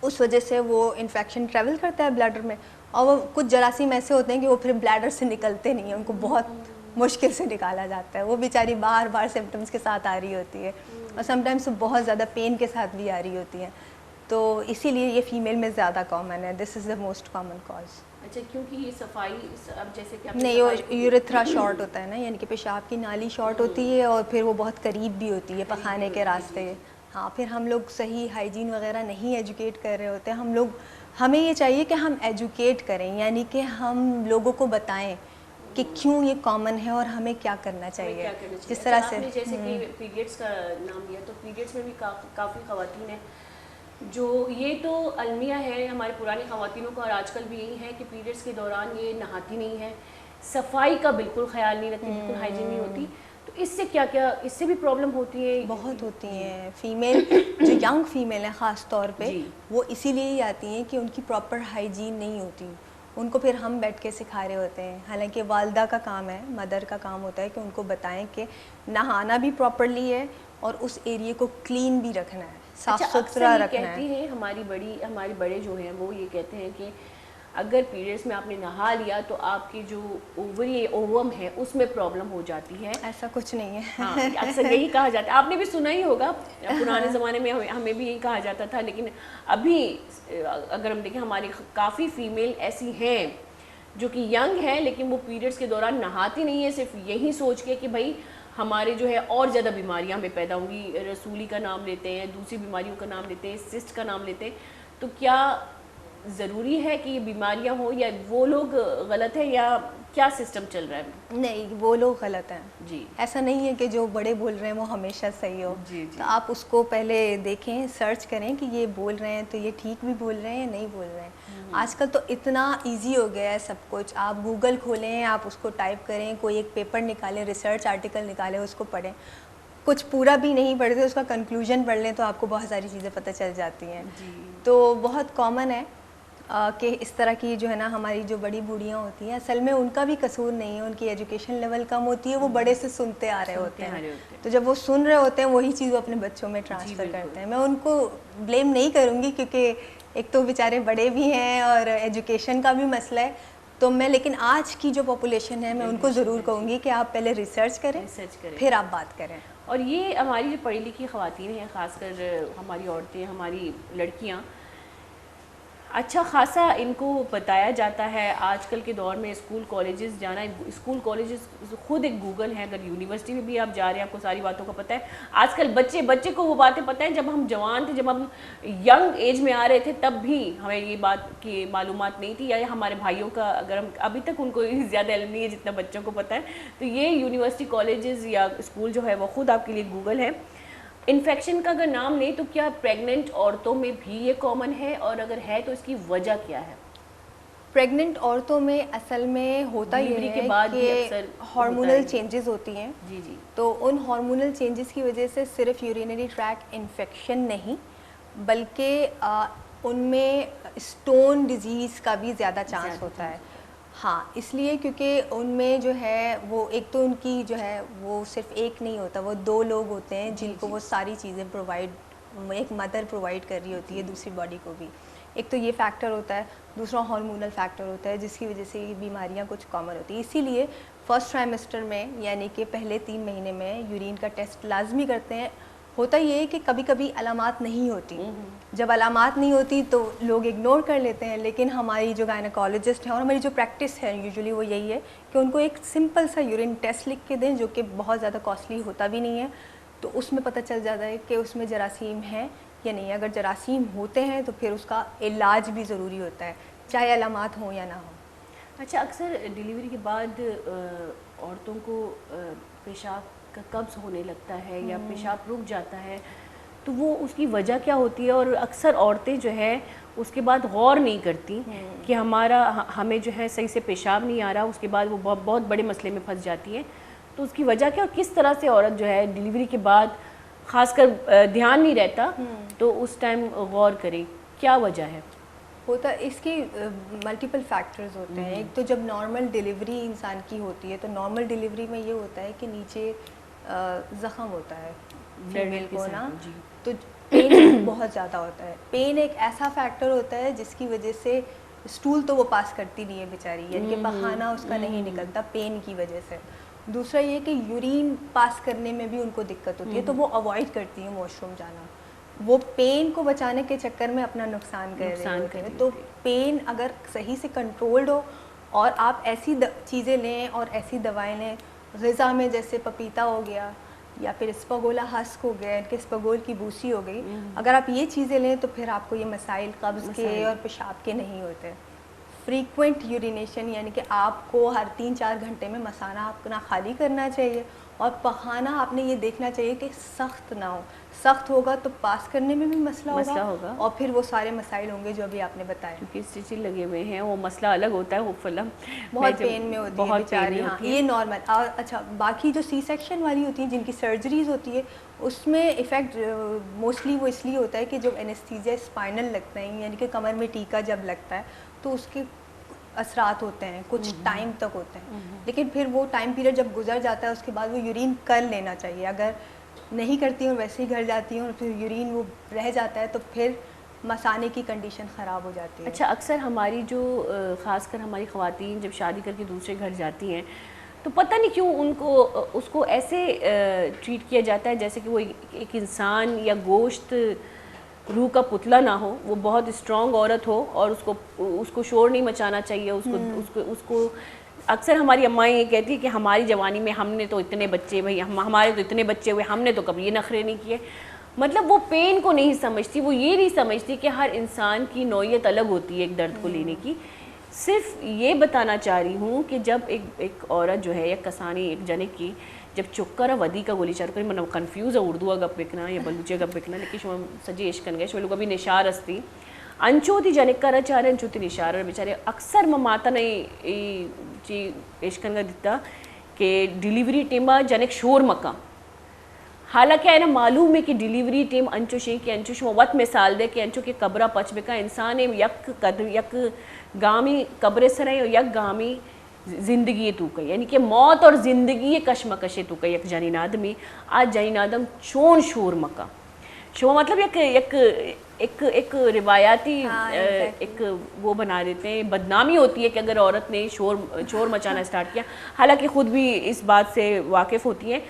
اس وجہ سے وہ انفیکشن ٹریول کرتا ہے بلیڈر میں, اور وہ کچھ جراثیم ایسے ہوتے ہیں کہ وہ پھر بلیڈر سے نکلتے نہیں ہیں, ان کو بہت مشکل سے نکالا جاتا ہے. وہ بیچاری بار بار سمٹمس کے ساتھ آ رہی ہوتی ہے, اور سم ٹائمس بہت زیادہ پین کے ساتھ بھی آ رہی ہوتی ہیں. تو اسی لیے یہ فیمیل میں زیادہ کامن ہے. دس از دا موسٹ کامن کاز. اچھا, کیونکہ یہ صفائی, اب جیسے کہ نہیں, یورتھرا شارٹ ہوتا ہے نا, یعنی کہ پیشاب کی نالی شارٹ ہوتی ہے, اور پھر وہ بہت قریب بھی ہوتی ہے پخانے کے راستے. ہاں, پھر ہم لوگ صحیح ہائیجین وغیرہ نہیں ایجوکیٹ کر رہے ہوتے. ہمیں یہ چاہیے کہ ہم ایجوکیٹ کریں, یعنی کہ ہم لوگوں کو بتائیں کہ کیوں یہ کامن ہے اور ہمیں کیا کرنا چاہیے. جس طرح سے جیسے کہ پیریڈس کا نام لیا, تو پیریڈس میں بھی کافی خواتین ہیں جو, یہ تو المیہ ہے ہمارے پرانی خواتینوں کا, اور آج کل بھی یہی ہے کہ پیریڈس کے دوران یہ نہاتی نہیں ہے, صفائی کا بالکل خیال نہیں رکھتی, بالکل ہائیجین نہیں ہوتی. تو اس سے کیا اس سے بھی پرابلم ہوتی ہے؟ بہت ہوتی ہیں. فیمیل جو ینگ فیمیل ہیں خاص طور پہ, وہ اسی لیے ہی آتی ہیں کہ ان کی پراپر ہائیجین نہیں ہوتی. ان کو پھر ہم بیٹھ کے سکھا رہے ہوتے ہیں, حالانکہ والدہ کا کام ہے, مدر کا کام ہوتا ہے کہ ان کو بتائیں کہ نہانا بھی پراپرلی ہے, اور اس ایریے کو کلین بھی رکھنا ہے, صاف اچھا ستھرا اکثر یہ رکھنا کہتی ہے. ہیں ہمارے بڑے جو ہیں وہ یہ کہتے ہیں کہ اگر پیریڈس میں آپ نے نہا لیا تو آپ کی جو اووم ہے اس میں پرابلم ہو جاتی ہے. ایسا کچھ نہیں ہے. ہاں اکثر یہی کہا جاتا ہے, آپ نے بھی سنا ہی ہوگا, پرانے زمانے میں ہمیں بھی یہی کہا جاتا تھا, لیکن ابھی اگر ہم دیکھیں ہماری کافی فیمیل ایسی ہیں جو کہ ینگ ہیں لیکن وہ پیریڈس کے دوران نہاتی نہیں ہے, صرف یہی سوچ کے کہ بھائی ہمارے جو ہے اور زیادہ بیماریاں ہمیں پیدا ہوں گی, رسولی کا نام لیتے ہیں, دوسری بیماریوں کا نام لیتے ہیں, سسٹ کا نام لیتے ہیں. تو کیا ضروری ہے کہ یہ بیماریاں ہوں یا وہ لوگ غلط ہیں یا کیا سسٹم چل رہا ہے؟ نہیں, وہ لوگ غلط ہیں. جی ایسا نہیں ہے کہ جو بڑے بول رہے ہیں وہ ہمیشہ صحیح ہو. جی تو آپ اس کو پہلے دیکھیں, سرچ کریں کہ یہ بول رہے ہیں تو یہ ٹھیک بھی بول رہے ہیں یا نہیں بول رہے ہیں. آج کل تو اتنا ایزی ہو گیا ہے سب کچھ, آپ گوگل کھولیں, آپ اس کو ٹائپ کریں, کوئی ایک پیپر نکالیں, ریسرچ آرٹیکل نکالیں, اس کو پڑھیں. کچھ پورا بھی نہیں پڑھتے, اس کا کنکلوژن پڑھ لیں تو آپ کو بہت ساری چیزیں پتہ چل جاتی ہیں. تو بہت کامن ہے کہ اس طرح کی جو ہے نا ہماری جو بڑی بوڑھیاں ہوتی ہیں, اصل میں ان کا بھی قصور نہیں ہے, ان کی ایجوکیشن لیول کم ہوتی ہے, وہ بڑے سے سنتے آ رہے ہوتے ہیں. تو جب وہ سن رہے ہوتے ہیں وہی چیز وہ اپنے بچوں میں ٹرانسفر کرتے ہیں. میں ان کو بلیم نہیں کروں گی کیونکہ ایک تو بیچارے بڑے بھی ہیں اور ایجوکیشن کا بھی مسئلہ ہے. تو میں لیکن آج کی جو پاپولیشن ہے میں ان کو ضرور کہوں گی کہ آپ پہلے ریسرچ کریں پھر آپ بات کریں. اور یہ ہماری جو پڑھی لکھی خواتین ہیں, خاص کر ہماری عورتیں, ہماری لڑکیاں, اچھا خاصا ان کو بتایا جاتا ہے آج کل کے دور میں. اسکول کالجز جانا, اسکول کالجز خود ایک گوگل ہے, اگر یونیورسٹی میں بھی آپ جا رہے ہیں آپ کو ساری باتوں کا پتہ ہے. آج کل بچے کو وہ باتیں پتہ ہیں, جب ہم جوان تھے, جب ہم ینگ ایج میں آ رہے تھے تب بھی ہمیں یہ بات کی معلومات نہیں تھی, یا ہمارے بھائیوں کا اگر ہم ابھی تک ان کو زیادہ علم نہیں ہے جتنا بچوں کو پتہ ہے. تو یہ یونیورسٹی کالجز یا اسکول جو ہے وہ خود آپ کے لیے گوگل ہے. انفیکشن کا اگر نام لیں تو کیا پریگننٹ عورتوں میں بھی یہ کامن ہے, اور اگر ہے تو اس کی وجہ کیا ہے؟ پریگننٹ عورتوں میں اصل میں ہوتا یہ ہے کہ ہارمونل چینجز ہوتی ہیں. جی جی. تو ان ہارمونل چینجز کی وجہ سے صرف یورینری ٹریک انفیکشن نہیں بلکہ ان میں اسٹون ڈیزیز کا بھی زیادہ چانس ہوتا ہے. ہاں, اس لیے کیونکہ ان میں جو ہے وہ ایک تو ان کی جو ہے وہ صرف ایک نہیں ہوتا, وہ 2 لوگ ہوتے ہیں جن کو وہ ساری چیزیں پرووائڈ, ایک مدر پرووائڈ کر رہی ہوتی ہے دوسری باڈی کو بھی. ایک تو یہ فیکٹر ہوتا ہے, دوسرا ہارمونل فیکٹر ہوتا ہے جس کی وجہ سے یہ بیماریاں کچھ کامن ہوتی ہیں. اسی لیے فرسٹ ٹرائمیسٹر میں یعنی کہ پہلے 3 مہینے میں یورین کا ٹیسٹ لازمی کرتے ہیں. ہوتا یہ ہے کہ کبھی کبھی علامات نہیں ہوتی, جب علامات نہیں ہوتی تو لوگ اگنور کر لیتے ہیں, لیکن ہماری جو گائنیکالوجسٹ ہیں اور ہماری جو پریکٹس ہے یوزلی وہ یہی ہے کہ ان کو ایک سمپل سا یورین ٹیسٹ لکھ کے دیں جو کہ بہت زیادہ کاسٹلی ہوتا بھی نہیں ہے. تو اس میں پتہ چل جاتا ہے کہ اس میں جراثیم ہے یا نہیں. اگر جراثیم ہوتے ہیں تو پھر اس کا علاج بھی ضروری ہوتا ہے, چاہے علامات ہوں یا نہ ہوں. اچھا, اکثر ڈیلیوری کے بعد عورتوں کو پیشاب کا قبض ہونے لگتا ہے یا پیشاب رک جاتا ہے, تو وہ اس کی وجہ کیا ہوتی ہے؟ اور اکثر عورتیں جو ہے اس کے بعد غور نہیں کرتی کہ ہمیں جو ہے صحیح سے پیشاب نہیں آ رہا, اس کے بعد وہ بہت بڑے مسئلے میں پھنس جاتی ہیں. تو اس کی وجہ کیا, اور کس طرح سے عورت جو ہے ڈیلیوری کے بعد خاص کر دھیان نہیں رہتا تو اس ٹائم غور کریں, کیا وجہ ہے؟ ہوتا اس کی ملٹیپل فیکٹرز ہوتے ہیں. ایک تو جب نارمل ڈیلیوری انسان کی ہوتی ہے تو نارمل ڈیلیوری میں یہ ہوتا ہے کہ نیچے زخم ہوتا ہے فیمیل کو نا, تو پین بہت زیادہ ہوتا ہے. پین ایک ایسا فیکٹر ہوتا ہے جس کی وجہ سے اسٹول تو وہ پاس کرتی نہیں ہے بیچاری, یعنی کہ پخانہ اس کا نہیں نکلتا پین کی وجہ سے. دوسرا یہ کہ یورین پاس کرنے میں بھی ان کو دقت ہوتی ہے تو وہ اوائڈ کرتی ہیں واش روم جانا. وہ پین کو بچانے کے چکر میں اپنا نقصان کر رہے ہوتے ہیں. تو پین اگر صحیح سے کنٹرولڈ ہو اور آپ ایسی چیزیں لیں اور ایسی دوائیں لیں غذا میں, جیسے پپیتا ہو گیا یا پھر اسپاگولا ہسک ہو گیا, کہ اسپاگول کی بوسی ہو گئی, اگر آپ یہ چیزیں لیں تو پھر آپ کو یہ مسائل قبض کے اور پیشاب کے نہیں ہوتے. فریکوینٹ یورینیشن یعنی کہ آپ کو ہر 3-4 گھنٹے میں مثانہ اپنا خالی کرنا چاہیے, اور پخانہ آپ نے یہ دیکھنا چاہیے کہ سخت نہ ہو. سخت ہوگا تو پاس کرنے میں بھی مسئلہ ہوگا اور پھر وہ سارے مسائل ہوں گے جو ابھی آپ نے بتایا. کیونکہ اسٹیچنگ لگے ہوئے ہیں, وہ مسئلہ الگ ہوتا ہے, ہوپ فل بہت پین میں ہوتی ہے بیچاری. ہاں, یہ نارمل. اور اچھا, باقی جو سی سیکشن والی ہوتی ہیں جن کی سرجریز ہوتی ہے اس میں افیکٹ موسٹلی وہ اس لیے ہوتا ہے کہ جب اینستھیزیا اسپائنل لگتا ہے یعنی کہ کمر میں ٹیکا جب لگتا ہے تو اس کے اثرات ہوتے ہیں, کچھ ٹائم تک ہوتے ہیں, لیکن پھر وہ ٹائم پیریڈ جب گزر جاتا ہے اس کے بعد وہ یورین کر لینا چاہیے. اگر نہیں کرتی ہوں ویسے ہی گھر جاتی ہوں اور پھر یورین وہ رہ جاتا ہے تو پھر مثانے کی کنڈیشن خراب ہو جاتی ہے. اچھا اکثر ہماری جو خاص کر ہماری خواتین جب شادی کر کے دوسرے گھر جاتی ہیں تو پتہ نہیں کیوں ان کو اس کو ایسے ٹریٹ کیا جاتا ہے جیسے کہ وہ ایک انسان یا گوشت روح کا پتلا نہ ہو, وہ بہت اسٹرانگ عورت ہو اور اس کو شور نہیں مچانا چاہیے, اس کو اکثر ہماری امائیں یہ کہتی ہیں کہ ہماری جوانی میں ہم نے تو اتنے بچے, بھائی ہمارے تو اتنے بچے ہوئے, ہم نے تو کبھی یہ نخرے نہیں کیے. مطلب وہ پین کو نہیں سمجھتی, وہ یہ نہیں سمجھتی کہ ہر انسان کی نوعیت الگ ہوتی ہے ایک درد کو لینے کی. صرف یہ بتانا چاہ رہی ہوں کہ جب ایک عورت جو ہے ایک کسانی ایک جنک کی جب چکر ودی کا گولی چار کری من کنفیوز ہے اردو گپ بکنا یا بلوچی گپ بکنا لیکن شما سجی عشقن گئے شما لوگ ابھی نشار استی انچوتی جنک کرا چاہ رہے انچوتی نشار بیچارے اکثر ماتا نہیں چی عشقن کا دیتا کہ ڈیلیوری ٹیمہ جنک شور مکہ. حالانکہ ہے نا معلوم ہے کہ ڈیلیوری ٹیم انچو شیں کہ انچو شما وقت مثال دے کہ انچو کے قبرہ پچ بکا انسان یک گامی قبر سریں اور یک گامی زندگی تو کئی, یعنی کہ موت اور زندگی کشمکش تو کئی یک جنین آدمی. آج جنین آدم چون شور مکہ شما مطلب ایک روایاتی ایک وہ بنا دیتے ہیں, بدنامی ہوتی ہے کہ اگر عورت نے شور مچانا اسٹارٹ کیا, حالانکہ خود بھی اس بات سے واقف ہوتی ہیں.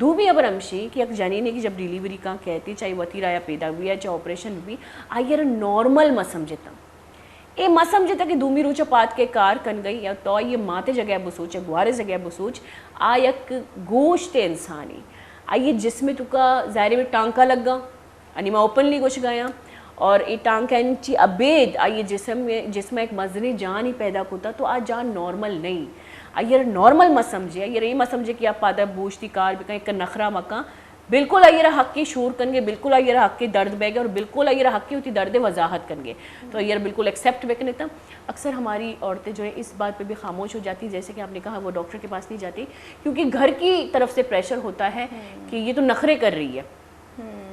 دو بھی ابر ہمشی کہ ایک جنین کی جب ڈیلیوری کا کہتی چاہے وطیر آیا پیدا ہوئی ہے چاہے آپریشن بھی آئیر نارمل ما سمجھتا اے ما سمجھتا کہ دومی روچہ پات کے کار کن گئی یا تو یہ ماتے جگہ بسوچ ہے گوارے جگہ بسوچ آیک گوشت انسانی آئیے جسم تو کا ظاہر میں ٹانکا لگ گا یعنی میں اوپنلی گوش گیا اور یہ ٹانکا انچی ابید آئیے جسم ایک مزنی جان ہی پیدا ہوتا تو آج جان نارمل نہیں. آئیر نارمل ما سمجھے, آئیر یہ ما سمجھے کہ آپ پادر بوشتی کار بکا ایک نخرہ مکا بالکل آئیر حق کی شور کنگے, بالکل آئیر حق کی درد بے گے اور بالکل آئیر حق کی ہوتی درد وضاحت کنگے تو آئیر بالکل ایکسیپٹ بکنے تھا. اکثر ہماری عورتیں جو ہے اس بات پہ بھی خاموش ہو جاتی, جیسے کہ آپ نے کہا وہ ڈاکٹر کے پاس نہیں جاتی کیونکہ گھر کی طرف سے پریشر ہوتا ہے کہ یہ تو نخرے کر رہی ہے.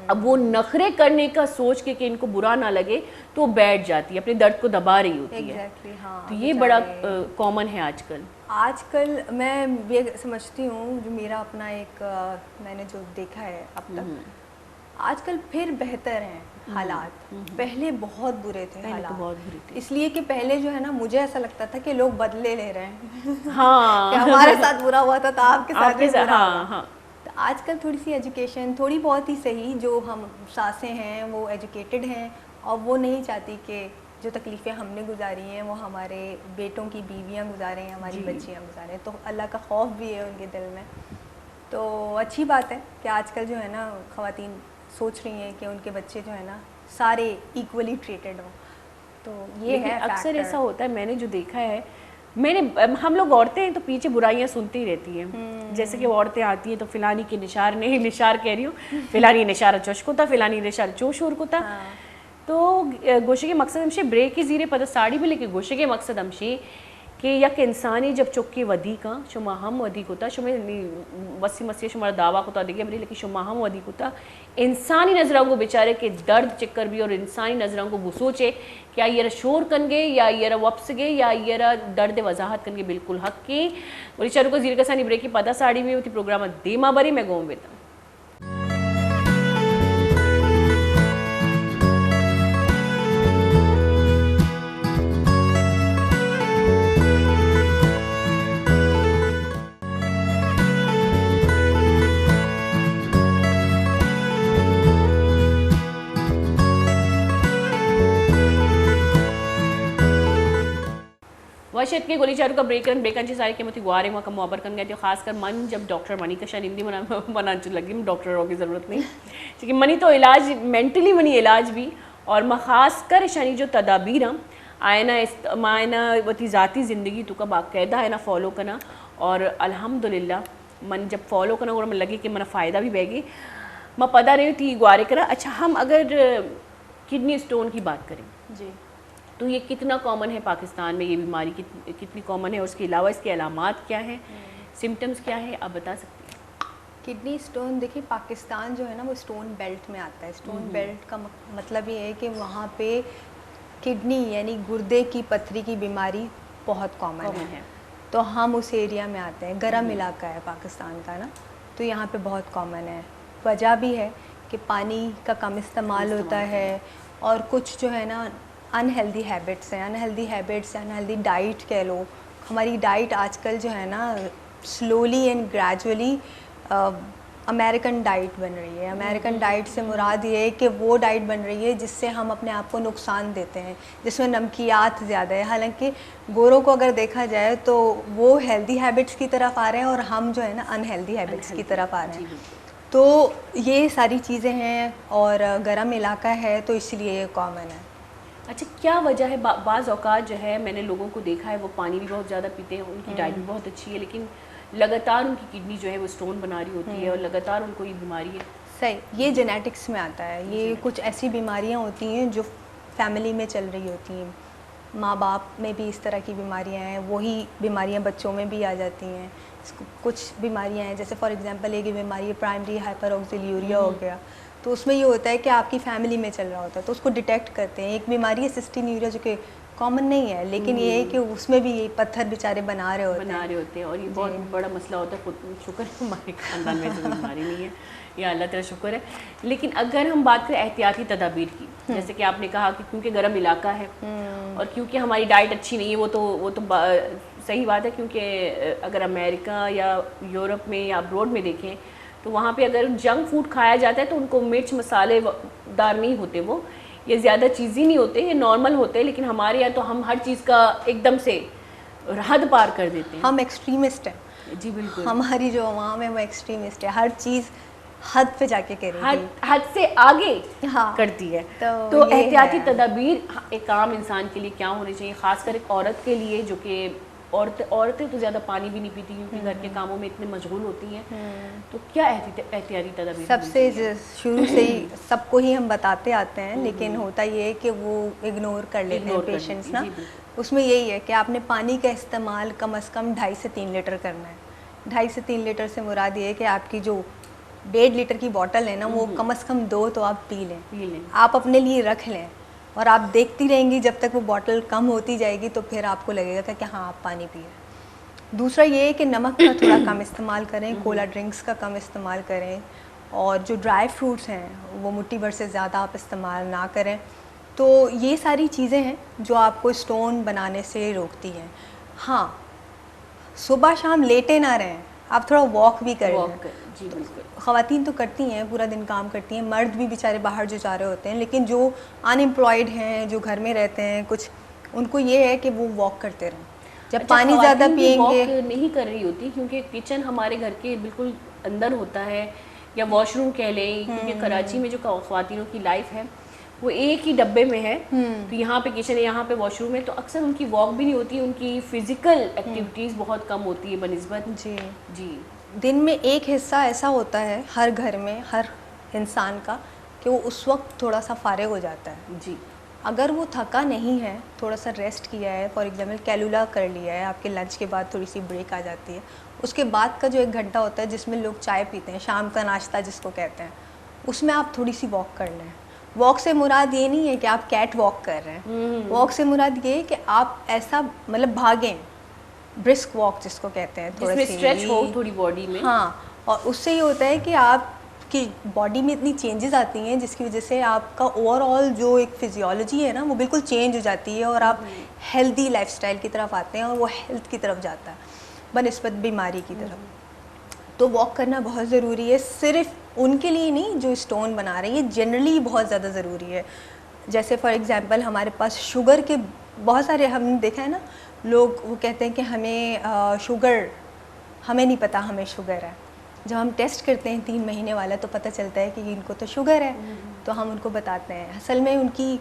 اب وہ نخرے کرنے کا سوچ کے کہ ان کو برا نہ لگے تو وہ بیٹھ جاتی ہے, اپنے درد کو دبا رہی ہوتی ہے. تو یہ بڑا کامن ہے آج کل میں یہ سمجھتی ہوں جو میرا اپنا ایک میں نے جو دیکھا ہے اب تک, آج کل پھر بہتر ہیں حالات, پہلے بہت برے تھے حالات, اس لیے کہ پہلے جو ہے نا مجھے ایسا لگتا تھا کہ لوگ بدلے لے رہے ہیں کہ ہمارے ساتھ برا ہوا تھا تو آپ کے ساتھ بھی برا ہوا. آج کل تھوڑی سی ایجوکیشن تھوڑی بہت ہی صحیح, جو ہم ساسیں ہیں وہ ایجوکیٹڈ ہیں اور وہ نہیں چاہتی کہ جو تکلیفیں ہم نے گزاری ہیں وہ ہمارے بیٹوں کی بیویاں گزاریں, ہماری بچیاں گزاریں, تو اللہ کا خوف بھی ہے ان کے دل میں. تو اچھی بات ہے کہ آج کل جو ہے نا خواتین سوچ رہی ہیں کہ ان کے بچے جو ہے نا سارے ایکولی ٹریٹڈ ہوں. تو یہ ہے اکثر ایسا ہوتا ہے, میں نے جو دیکھا ہے ہم لوگ عورتیں ہیں تو پیچھے برائیاں سنتی ہی رہتی ہیں. جیسے کہ وہ عورتیں آتی ہیں تو فلانی کی نشار نہیں نشار کہہ رہی ہوں, فلانی نشار چوش کو تھا, فلانی نشار چوشور کو تھا. تو گوشے کے مقصد ہمشے بریک کی زیرے پتہ ساڑی بھی, لیکن گوشے کے مقصد ہمشے کہ یک انسانی جب چکی ودی کا شما ہم ودی کو تا شما وسی مسیح شمار دعویٰ کو تا دیگے بری, لیکن شما ہم ودی کو تا انسانی نظروں کو بیچارے کہ درد چکر بھی اور انسانی نظروں کو وہ سوچے کہ یہ شور کنگے یا یہ وپس گے یا یہ درد وضاحت کنگے بالکل حق کی. اور چاروں کو زیر کسانی بریک کی پتہ ساڑی بھی ہوتی پروگرام دیما بری میں گوم بیتا. وشت کے گولی چاروں کا بریکن چیز ساری قیمتی گوارے وہاں کا معبر کن گئے تھے. خاص کر من جب ڈاکٹر منی کا شاید بنا لگی ڈاکٹروں کی ضرورت نہیں, کیونکہ منی تو علاج مینٹلی منی علاج بھی اور خاص کر شانی جو تدابیر آئینہ وتی ذاتی زندگی تو کا باقاعدہ ہے نا فالو کرنا. اور الحمدللہ من جب فالو کرنا اور من لگی کہ من فائدہ بھی بہ گی میں پتہ نہیں تھی گوارے کرا. اچھا ہم اگر کڈنی اسٹون کی بات کریں جی تو یہ کتنا کامن ہے پاکستان میں, یہ بیماری کتنی کامن ہے, اور اس کے علاوہ اس کے علامات کیا ہیں, سمٹمز کیا ہے, آپ بتا سکتے ہیں؟ کڈنی اسٹون دیکھیے پاکستان جو ہے نا وہ اسٹون بیلٹ میں آتا ہے. اسٹون بیلٹ کا مطلب یہ ہے کہ وہاں پہ کڈنی یعنی گردے کی پتھری کی بیماری بہت کامن ہے. تو ہم اس ایریا میں آتے ہیں, گرم علاقہ ہے پاکستان کا نا, تو یہاں پہ بہت کامن ہے. وجہ بھی ہے کہ پانی کا کم استعمال ہوتا ہے، اور کچھ جو ہے نا انہیلدی ہیبٹس ہیں، انہیلدی ڈائٹ کہہ لو. ہماری ڈائٹ آج کل جو ہے نا slowly and gradually American diet بن رہی ہے. امریکن ڈائٹ سے مراد یہ ہے کہ وہ ڈائٹ بن رہی ہے جس سے ہم اپنے آپ کو نقصان دیتے ہیں، جس میں نمکیات زیادہ ہے. حالانکہ گوروں کو اگر دیکھا جائے تو وہ ہیلدی ہیبٹس کی طرف آ رہے ہیں اور ہم جو ہے نا انہیلدی ہیبٹس کی طرف آ رہے ہیں. تو یہ ساری چیزیں ہیں، اور گرم علاقہ ہے تو اس لیے یہ کامن ہے. اچھا، کیا وجہ ہے؟ بعض اوقات جو ہے میں نے لوگوں کو دیکھا ہے وہ پانی بھی بہت زیادہ پیتے ہیں، ان کی ڈائٹ بھی بہت اچھی ہے، لیکن لگاتار ان کی کڈنی جو ہے وہ اسٹون بنا رہی ہوتی ہے اور لگاتار ان کو یہ بیماری ہے. صحیح، یہ جینیٹکس میں آتا ہے. یہ کچھ ایسی بیماریاں ہوتی ہیں جو فیملی میں چل رہی ہوتی ہیں، ماں باپ میں بھی اس طرح کی بیماریاں ہیں، وہی بیماریاں بچوں میں بھی آ جاتی ہیں. کچھ بیماریاں ہیں جیسے فار ایگزامپل ایک بیماری ہے پرائمری ہائپر آکسیلیوریا ہو گیا، تو اس میں یہ ہوتا ہے کہ آپ کی فیملی میں چل رہا ہوتا ہے تو اس کو ڈیٹیکٹ کرتے ہیں. ایک بیماری ہے سسٹینیوریا جو کہ کامن نہیں ہے، لیکن یہ ہے کہ اس میں بھی یہ پتھر بیچارے بنا رہے ہوتے ہیں اور یہ بہت بڑا مسئلہ ہوتا ہے. شکر ہے ہمارے خاندان میں تو بیماری نہیں ہے، یا اللہ تعالیٰ شکر ہے. لیکن اگر ہم بات کریں احتیاطی تدابیر کی، جیسے کہ آپ نے کہا کہ کیونکہ گرم علاقہ ہے اور کیونکہ ہماری ڈائٹ اچھی نہیں ہے، وہ تو صحیح بات ہے. کیونکہ اگر امریکہ یا یورپ میں یا ابروڈ میں دیکھیں تو وہاں پہ اگر جنک فوڈ کھایا جاتا ہے تو ان کو مرچ مسالے دار نہیں ہوتے، وہ یہ زیادہ چیزیں نہیں ہوتے، یہ نارمل ہوتے. لیکن ہمارے یہاں تو ہم ہر چیز کا ایک دم سے حد پار کر دیتے ہیں. ہم ایکسٹریمسٹ ہیں. جی بالکل، ہماری جو عوام ہے وہ ایکسٹریمسٹ ہے، ہر چیز حد پہ جا کے کرے گی، حد سے آگے کرتی ہے. تو احتیاطی تدابیر ایک عام انسان کے لیے کیا ہونے چاہیے، خاص کر ایک عورت کے لیے جو کہ عورتیں تو زیادہ پانی بھی نہیں پیتی کیونکہ گھر کے کاموں میں اتنے مشغول ہوتی ہیں. تو کیا احتیاطی تدابیر؟ سب سے شروع سے ہی سب کو ہی ہم بتاتے آتے ہیں، لیکن ہوتا یہ ہے کہ وہ اگنور کر لیتے ہیں پیشنٹس نا. اس میں یہی ہے کہ آپ نے پانی کا استعمال کم از کم 2.5 سے 3 لیٹر کرنا ہے. 2.5 سے 3 لیٹر سے مراد یہ ہے کہ آپ کی جو 1.5 لیٹر کی بوٹل ہے نا وہ کم از کم 2 تو آپ پی لیں، آپ اپنے لیے رکھ لیں، اور آپ دیکھتی رہیں گی جب تک وہ بوٹل کم ہوتی جائے گی تو پھر آپ کو لگے گا کہ ہاں آپ پانی پی رہے ہیں. دوسرا یہ ہے کہ نمک کا تھوڑا کم استعمال کریں، کولا ڈرنکس کا کم استعمال کریں، اور جو ڈرائی فروٹس ہیں وہ مٹھی بھر سے زیادہ آپ استعمال نہ کریں. تو یہ ساری چیزیں ہیں جو آپ کو اسٹون بنانے سے روکتی ہیں. ہاں، صبح شام لیٹے نہ رہیں، آپ تھوڑا واک بھی کریں. جی بالکل، خواتین تو کرتی ہیں، پورا دن کام کرتی ہیں، مرد بھی بیچارے باہر جو جا رہے ہوتے ہیں، لیکن جو انمپلائڈ ہیں، جو گھر میں رہتے ہیں کچھ، ان کو یہ ہے کہ وہ واک کرتے رہیں. جب پانی زیادہ پئیں گے، واک نہیں کر رہی ہوتی کیونکہ کچن ہمارے گھر کے بالکل اندر ہوتا ہے، یا واش روم کہہ لیں، کیونکہ کراچی میں جو خواتینوں کی لائف ہے وہ ایک ہی ڈبے میں ہے، تو یہاں پہ کچن ہے، یہاں پہ واش روم ہے، تو اکثر ان کی واک بھی نہیں ہوتی، ان کی فزیکل ایکٹیویٹیز بہت کم ہوتی ہے بنسبت. جی دن میں ایک حصہ ایسا ہوتا ہے ہر گھر میں ہر انسان کا کہ وہ اس وقت تھوڑا سا فارغ ہو جاتا ہے. جی، اگر وہ تھکا نہیں ہے، تھوڑا سا ریسٹ کیا ہے، فار ایگزامپل کیلولا کر لیا ہے، آپ کے لنچ کے بعد تھوڑی سی بریک آ جاتی ہے، اس کے بعد کا جو 1 گھنٹہ ہوتا ہے جس میں لوگ چائے پیتے ہیں، شام کا ناشتہ جس کو کہتے ہیں، اس میں آپ تھوڑی سی واک کر لیں. واک سے مراد یہ نہیں ہے کہ آپ کیٹ واک کر رہے ہیں، واک سے مراد یہ ہے کہ آپ ایسا مطلب بھاگیں، برسک واک جس کو کہتے ہیں، جس میں اسٹریچ ہو تھوڑی باڈی میں. ہاں، اور اس سے یہ ہوتا ہے کہ آپ کی باڈی میں اتنی چینجز آتی ہیں جس کی وجہ سے آپ کا اوور آل جو ایک فزیولوجی ہے نا وہ بالکل چینج ہو جاتی ہے، اور آپ ہیلدی لائف اسٹائل کی طرف آتے ہیں، اور وہ ہیلتھ کی طرف جاتا ہے بنسبت بیماری کی طرف. تو واک کرنا بہت ضروری ہے، صرف ان کے لیے نہیں جو اسٹون بنا رہے ہیں، یہ جنرلی بہت زیادہ ضروری ہے. جیسے فار ایگزامپل ہمارے پاس شوگر کے بہت سارے، ہم نے دیکھا ہے نا، لوگ وہ کہتے ہیں کہ ہمیں شوگر، ہمیں نہیں پتہ ہمیں شوگر ہے. جب ہم ٹیسٹ کرتے ہیں 3 مہینے والا تو پتہ چلتا ہے کہ ان کو تو شوگر ہے، تو ہم ان کو بتاتے ہیں. اصل میں ان کی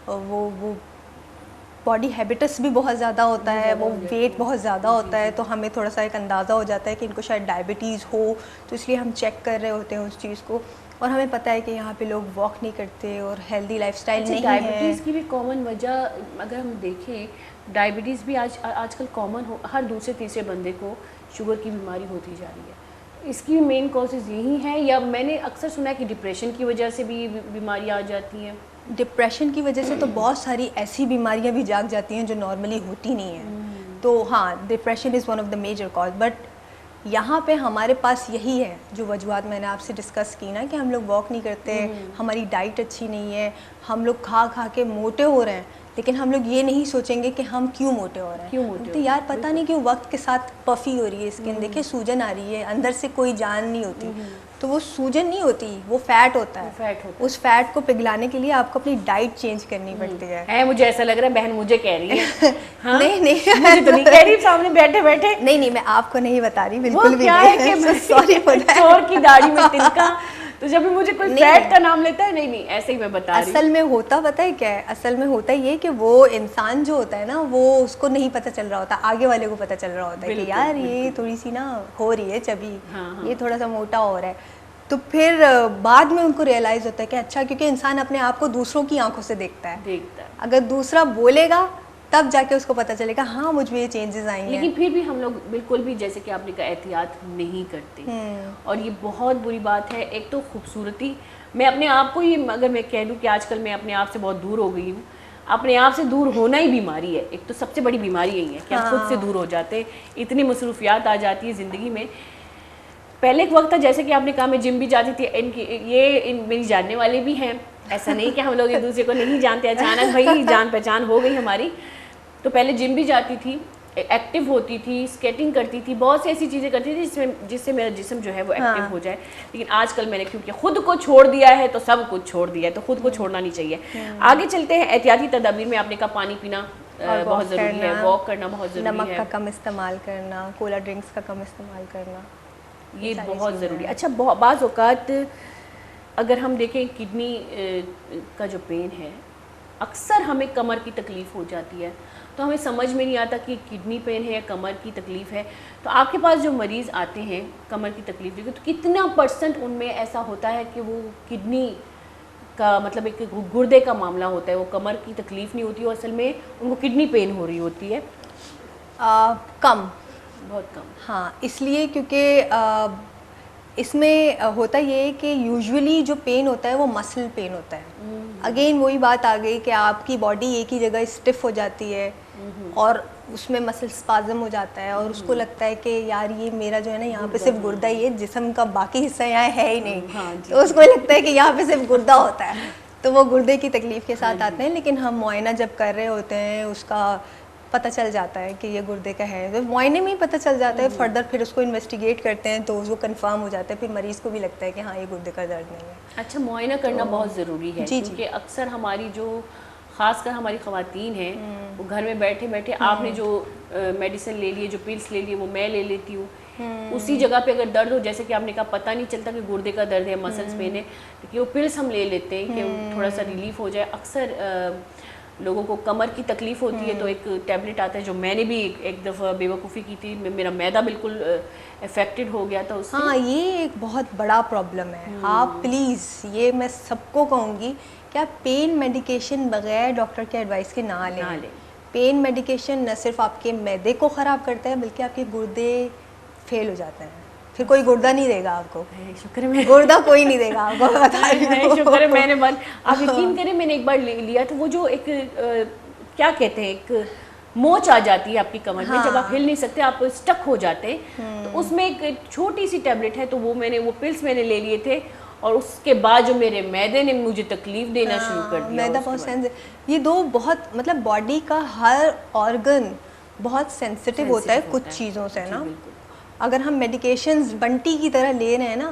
وہ باڈی ہیبٹس بھی بہت زیادہ ہوتا ہے، وہ ویٹ بہت زیادہ ہوتا ہے، تو ہمیں تھوڑا سا ایک اندازہ ہو جاتا ہے کہ ان کو شاید ڈائبٹیز ہو، تو اس لیے ہم چیک کر رہے ہوتے ہیں اس چیز کو. اور ہمیں پتہ ہے کہ یہاں پہ لوگ واک نہیں کرتے اور ہیلدی لائف اسٹائل نہیں ہے. ڈائبٹیز کی بھی کامن وجہ اگر ہم دیکھیں، ڈائبٹیز بھی آج کل کامن ہو، ہر دوسرے تیسرے بندے کو شوگر کی بیماری ہوتی جا رہی ہے. اس کی مین کازز یہی ہیں، یا میں نے اکثر سنا ہے کہ ڈپریشن کی وجہ سے بھی بیماریاں آ جاتی ہیں؟ ڈپریشن کی وجہ سے تو بہت ساری ایسی بیماریاں بھی جاگ جاتی ہیں جو نارملی ہوتی نہیں ہیں. تو ہاں، depression is one of the major cause. But یہاں پہ ہمارے پاس یہی ہے جو وجوہات میں نے آپ سے ڈسکس کی نا کہ ہم لوگ واک نہیں کرتے, ہماری ڈائٹ اچھی نہیں ہے, ہم لوگ کھا کھا کے موٹے ہو رہے ہیں, لیکن ہم لوگ یہ نہیں سوچیں گے کہ ہم کیوں موٹے ہو رہے ہیں. تو یار پتہ نہیں کیوں وقت کے ساتھ پفی ہو رہی ہے اسکن, دیکھیں سوجن آ رہی ہے, اندر سے کوئی جان نہیں ہوتی, تو وہ سوجن نہیں ہوتی, وہ فیٹ ہوتا ہے. اس فیٹ کو پگھلانے کے لیے آپ کو اپنی ڈائٹ چینج کرنی پڑتی ہے. مجھے ایسا لگ رہا ہے بہن مجھے کہہ رہی ہے. نہیں نہیں, مجھے تو نہیں کہہ رہی سامنے بیٹھے بیٹھے. نہیں نہیں, میں آپ کو نہیں بتا رہی بالکل بھی نہیں. Sorry for that. چور کی داڑھی میں تنکا, تو جب بھی مجھے کوئی فیٹ کا نام لیتا ہے, نہیں نہیں ایسے ہی میں بتا رہی ہوں. اصل میں ہوتا پتہ ہے کیا ہے, اصل میں ہوتا یہ کہ وہ انسان جو ہوتا ہے نا, وہ اس کو نہیں پتہ چل رہا ہوتا, آگے والے کو پتہ چل رہا ہوتا ہے کہ یار یہ تھوڑی سی نا ہو رہی ہے چبی, یہ تھوڑا سا موٹا ہو رہا ہے. تو پھر بعد میں ان کو ریئلائز ہوتا ہے کہ اچھا, کیونکہ انسان اپنے آپ کو دوسروں کی آنکھوں سے دیکھتا ہے. اگر دوسرا بولے گا تب جا کے اس کو پتہ چلے گا ہاں مجھ میں یہ چینجز آئی ہیں. لیکن پھر بھی ہم لوگ بالکل بھی جیسے کہ آپ نے کہا احتیاط نہیں کرتے, اور یہ بہت بری بات ہے. ایک تو خوبصورتی, میں اپنے آپ کو یہ اگر میں کہہ دوں کہ آج کل میں اپنے آپ سے بہت دور ہو گئی ہوں. اپنے آپ سے دور ہونا ہی بیماری ہے. ایک تو سب سے بڑی بیماری یہی ہے کہ ہم خود سے دور ہو جاتے ہیں, اتنی مصروفیات آ جاتی ہے زندگی میں. پہلے ایک وقت تھا جیسے کہ آپ نے کہا میں جم بھی جاتی تھی, یہ میری جاننے والے بھی ہیں, ایسا نہیں کہ ہم لوگ ایک دوسرے کو نہیں جانتے, اچانک بھائی جان پہچان ہو گئی ہماری. تو پہلے جم بھی جاتی تھی, ایکٹیو ہوتی تھی, اسکیٹنگ کرتی تھی, بہت سی ایسی چیزیں کرتی تھی جس سے میرا جسم جو ہے وہ ایکٹیو ہو جائے. لیکن آج کل میں نے کیونکہ خود کو چھوڑ دیا ہے تو سب کچھ چھوڑ دیا ہے, تو خود کو چھوڑنا نہیں چاہیے. آگے چلتے ہیں. احتیاطی تدابیر میں آپ نے کہا پانی پینا بہت ضروری ہے, واک کرنا بہت ضروری ہے, نمک کا کم استعمال کرنا, کولا ڈرنکس کا کم استعمال کرنا, یہ بہت ضروری ہے. اچھا بعض اوقات اگر ہم دیکھیں کڈنی کا جو پین ہے, اکثر ہمیں کمر کی تکلیف ہو جاتی ہے, تو ہمیں سمجھ میں نہیں آتا کہ کڈنی پین ہے یا کمر کی تکلیف ہے. تو آپ کے پاس جو مریض آتے ہیں کمر کی تکلیف لے کے, تو کتنا پرسنٹ ان میں ایسا ہوتا ہے کہ وہ کڈنی کا مطلب ایک گردے کا معاملہ ہوتا ہے, وہ کمر کی تکلیف نہیں ہوتی اور اصل میں ان کو کڈنی پین ہو رہی ہوتی ہے؟ کم, بہت کم. ہاں, اس لیے کیونکہ اس میں ہوتا یہ ہے کہ یوزولی جو پین ہوتا ہے وہ مسل پین ہوتا ہے. اگین وہی بات آ گئی کہ آپ کی باڈی ایک ہی جگہ اسٹف ہو جاتی ہے اور اس میں مسل اسپازم ہو جاتا ہے, اور اس کو لگتا ہے کہ یار یہ میرا جو ہے نا یہاں پہ صرف گردہ ہی ہے, جسم کا باقی حصہ یہاں ہے ہی نہیں. تو اس کو لگتا ہے کہ یہاں پہ صرف گردہ ہوتا ہے, تو وہ گردے کی تکلیف کے ساتھ آتے ہیں. لیکن ہم معائنہ جب کر رہے ہوتے ہیں اس کا پتہ چل جاتا ہے کہ یہ گردے کا ہے, تو معائنے میں ہی پتہ چل جاتا ہے. فردر پھر اس کو انویسٹیگیٹ کرتے ہیں تو وہ کنفرم ہو جاتا ہے, پھر مریض کو بھی لگتا ہے کہ ہاں یہ گردے کا درد نہیں ہے. اچھا, معائنہ کرنا بہت ضروری ہے, کیونکہ اکثر ہماری جو خاص کر ہماری خواتین ہیں وہ گھر میں بیٹھے بیٹھے آپ نے جو میڈیسن لے لی ہے, جو پلس لے لی وہ میں لے لیتی ہوں, اسی جگہ پہ اگر درد ہو, جیسے کہ آپ نے کہا پتہ نہیں چلتا کہ گردے کا درد ہے, مسلس پین ہے, کہ وہ پلس ہم لے لیتے ہیں کہ تھوڑا سا ریلیف ہو جائے. اکثر لوگوں کو کمر کی تکلیف ہوتی ہے تو ایک ٹیبلٹ آتا ہے, جو میں نے بھی ایک دفعہ بے وقوفی کی تھی, میرا معدہ بالکل افیکٹڈ ہو گیا تھا اس سے. ہاں, یہ ایک بہت بڑا پرابلم ہے. آپ پلیز, یہ میں سب کو کہوں گی کہ آپ پین میڈیکیشن بغیر ڈاکٹر کے ایڈوائس کے نہ لیں. پین میڈیکیشن نہ صرف آپ کے معدے کو خراب کرتا ہے بلکہ آپ کے گردے فیل ہو جاتے ہیں, پھر کوئی گردہ نہیں دے گا آپ کو. شکر ہے, گردہ کوئی نہیں دے گا آپ کو, بتا رہی ہوں. شکر ہے میں نے آپ یقین کریں میں نے ایک بار لیا تو وہ جو ایک کیا کہتے ہیں ایک موچ آ جاتی ہے آپ کی کمر میں, جب آپ ہل نہیں سکتے, آپ اسٹک ہو جاتے ہیں, تو اس میں ایک چھوٹی سی ٹیبلٹ ہے, تو وہ پلس میں نے لے لیے تھے, اور اس کے بعد جو میرے معدے نے مجھے تکلیف دینا شروع کر دیا. معدہ بہت یہ دو بہت مطلب باڈی کا ہر آرگن بہت سینسٹیو ہوتا ہے کچھ چیزوں سے نا. اگر ہم میڈیکیشنز بنٹی کی طرح لے رہے ہیں نا,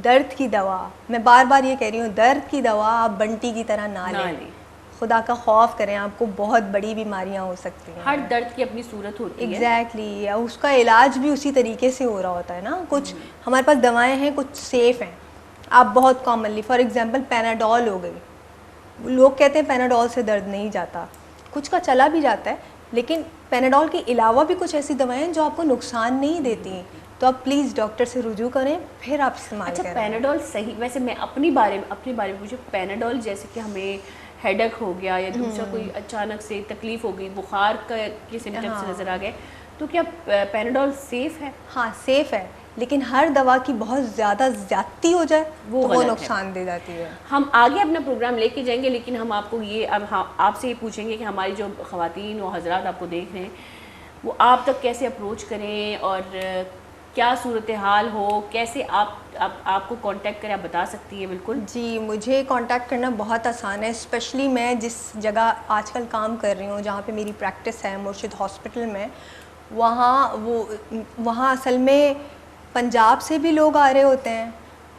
درد کی دوا, میں بار بار یہ کہہ رہی ہوں, درد کی دوا آپ بنٹی کی طرح نہ لیں. خدا کا خوف کریں, آپ کو بہت بڑی بیماریاں ہو سکتی ہیں. ہر درد کی اپنی صورت ہوتی ہے. ایگزیکٹلی, اس کا علاج بھی اسی طریقے سے ہو رہا ہوتا ہے نا. کچھ ہمارے پاس دوائیں ہیں, کچھ سیف ہیں. آپ بہت کامنلی فار ایگزامپل پیناڈول ہو گئی, لوگ کہتے ہیں پیناڈول سے درد نہیں جاتا, کچھ کا چلا بھی جاتا ہے, لیکن پیناڈول کے علاوہ بھی کچھ ایسی دوائیں ہیں جو آپ کو نقصان نہیں دیتی, تو آپ پلیز ڈاکٹر سے رجوع کریں پھر آپ استعمال کریں. اچھا, پیناڈول صحیح, ویسے میں اپنے بارے میں پوچھوں, پیناڈول جیسے کہ ہمیں ہیڈک ہو گیا یا دوسرا کوئی اچانک سے تکلیف ہو گئی, بخار کے سمپٹمس نظر آ گئے, تو کیا پیناڈول سیف ہے؟ ہاں سیف ہے, لیکن ہر دوا کی بہت زیادہ زیادتی ہو جائے تو وہ نقصان دے جاتی ہے. ہم آگے اپنا پروگرام لے کے جائیں گے, لیکن ہم آپ کو یہ اب آپ سے یہ پوچھیں گے کہ ہماری جو خواتین و حضرات آپ کو دیکھ رہے ہیں وہ آپ تک کیسے اپروچ کریں, اور کیا صورتحال ہو, کیسے آپ کو کانٹیکٹ کریں, آپ بتا سکتی ہیں؟ بالکل جی, مجھے کانٹیکٹ کرنا بہت آسان ہے, اسپیشلی میں جس جگہ آج کل کام کر رہی ہوں, جہاں پہ میری پریکٹس ہے مرشد ہاسپٹل میں, وہاں اصل میں پنجاب سے بھی لوگ آ رہے ہوتے ہیں,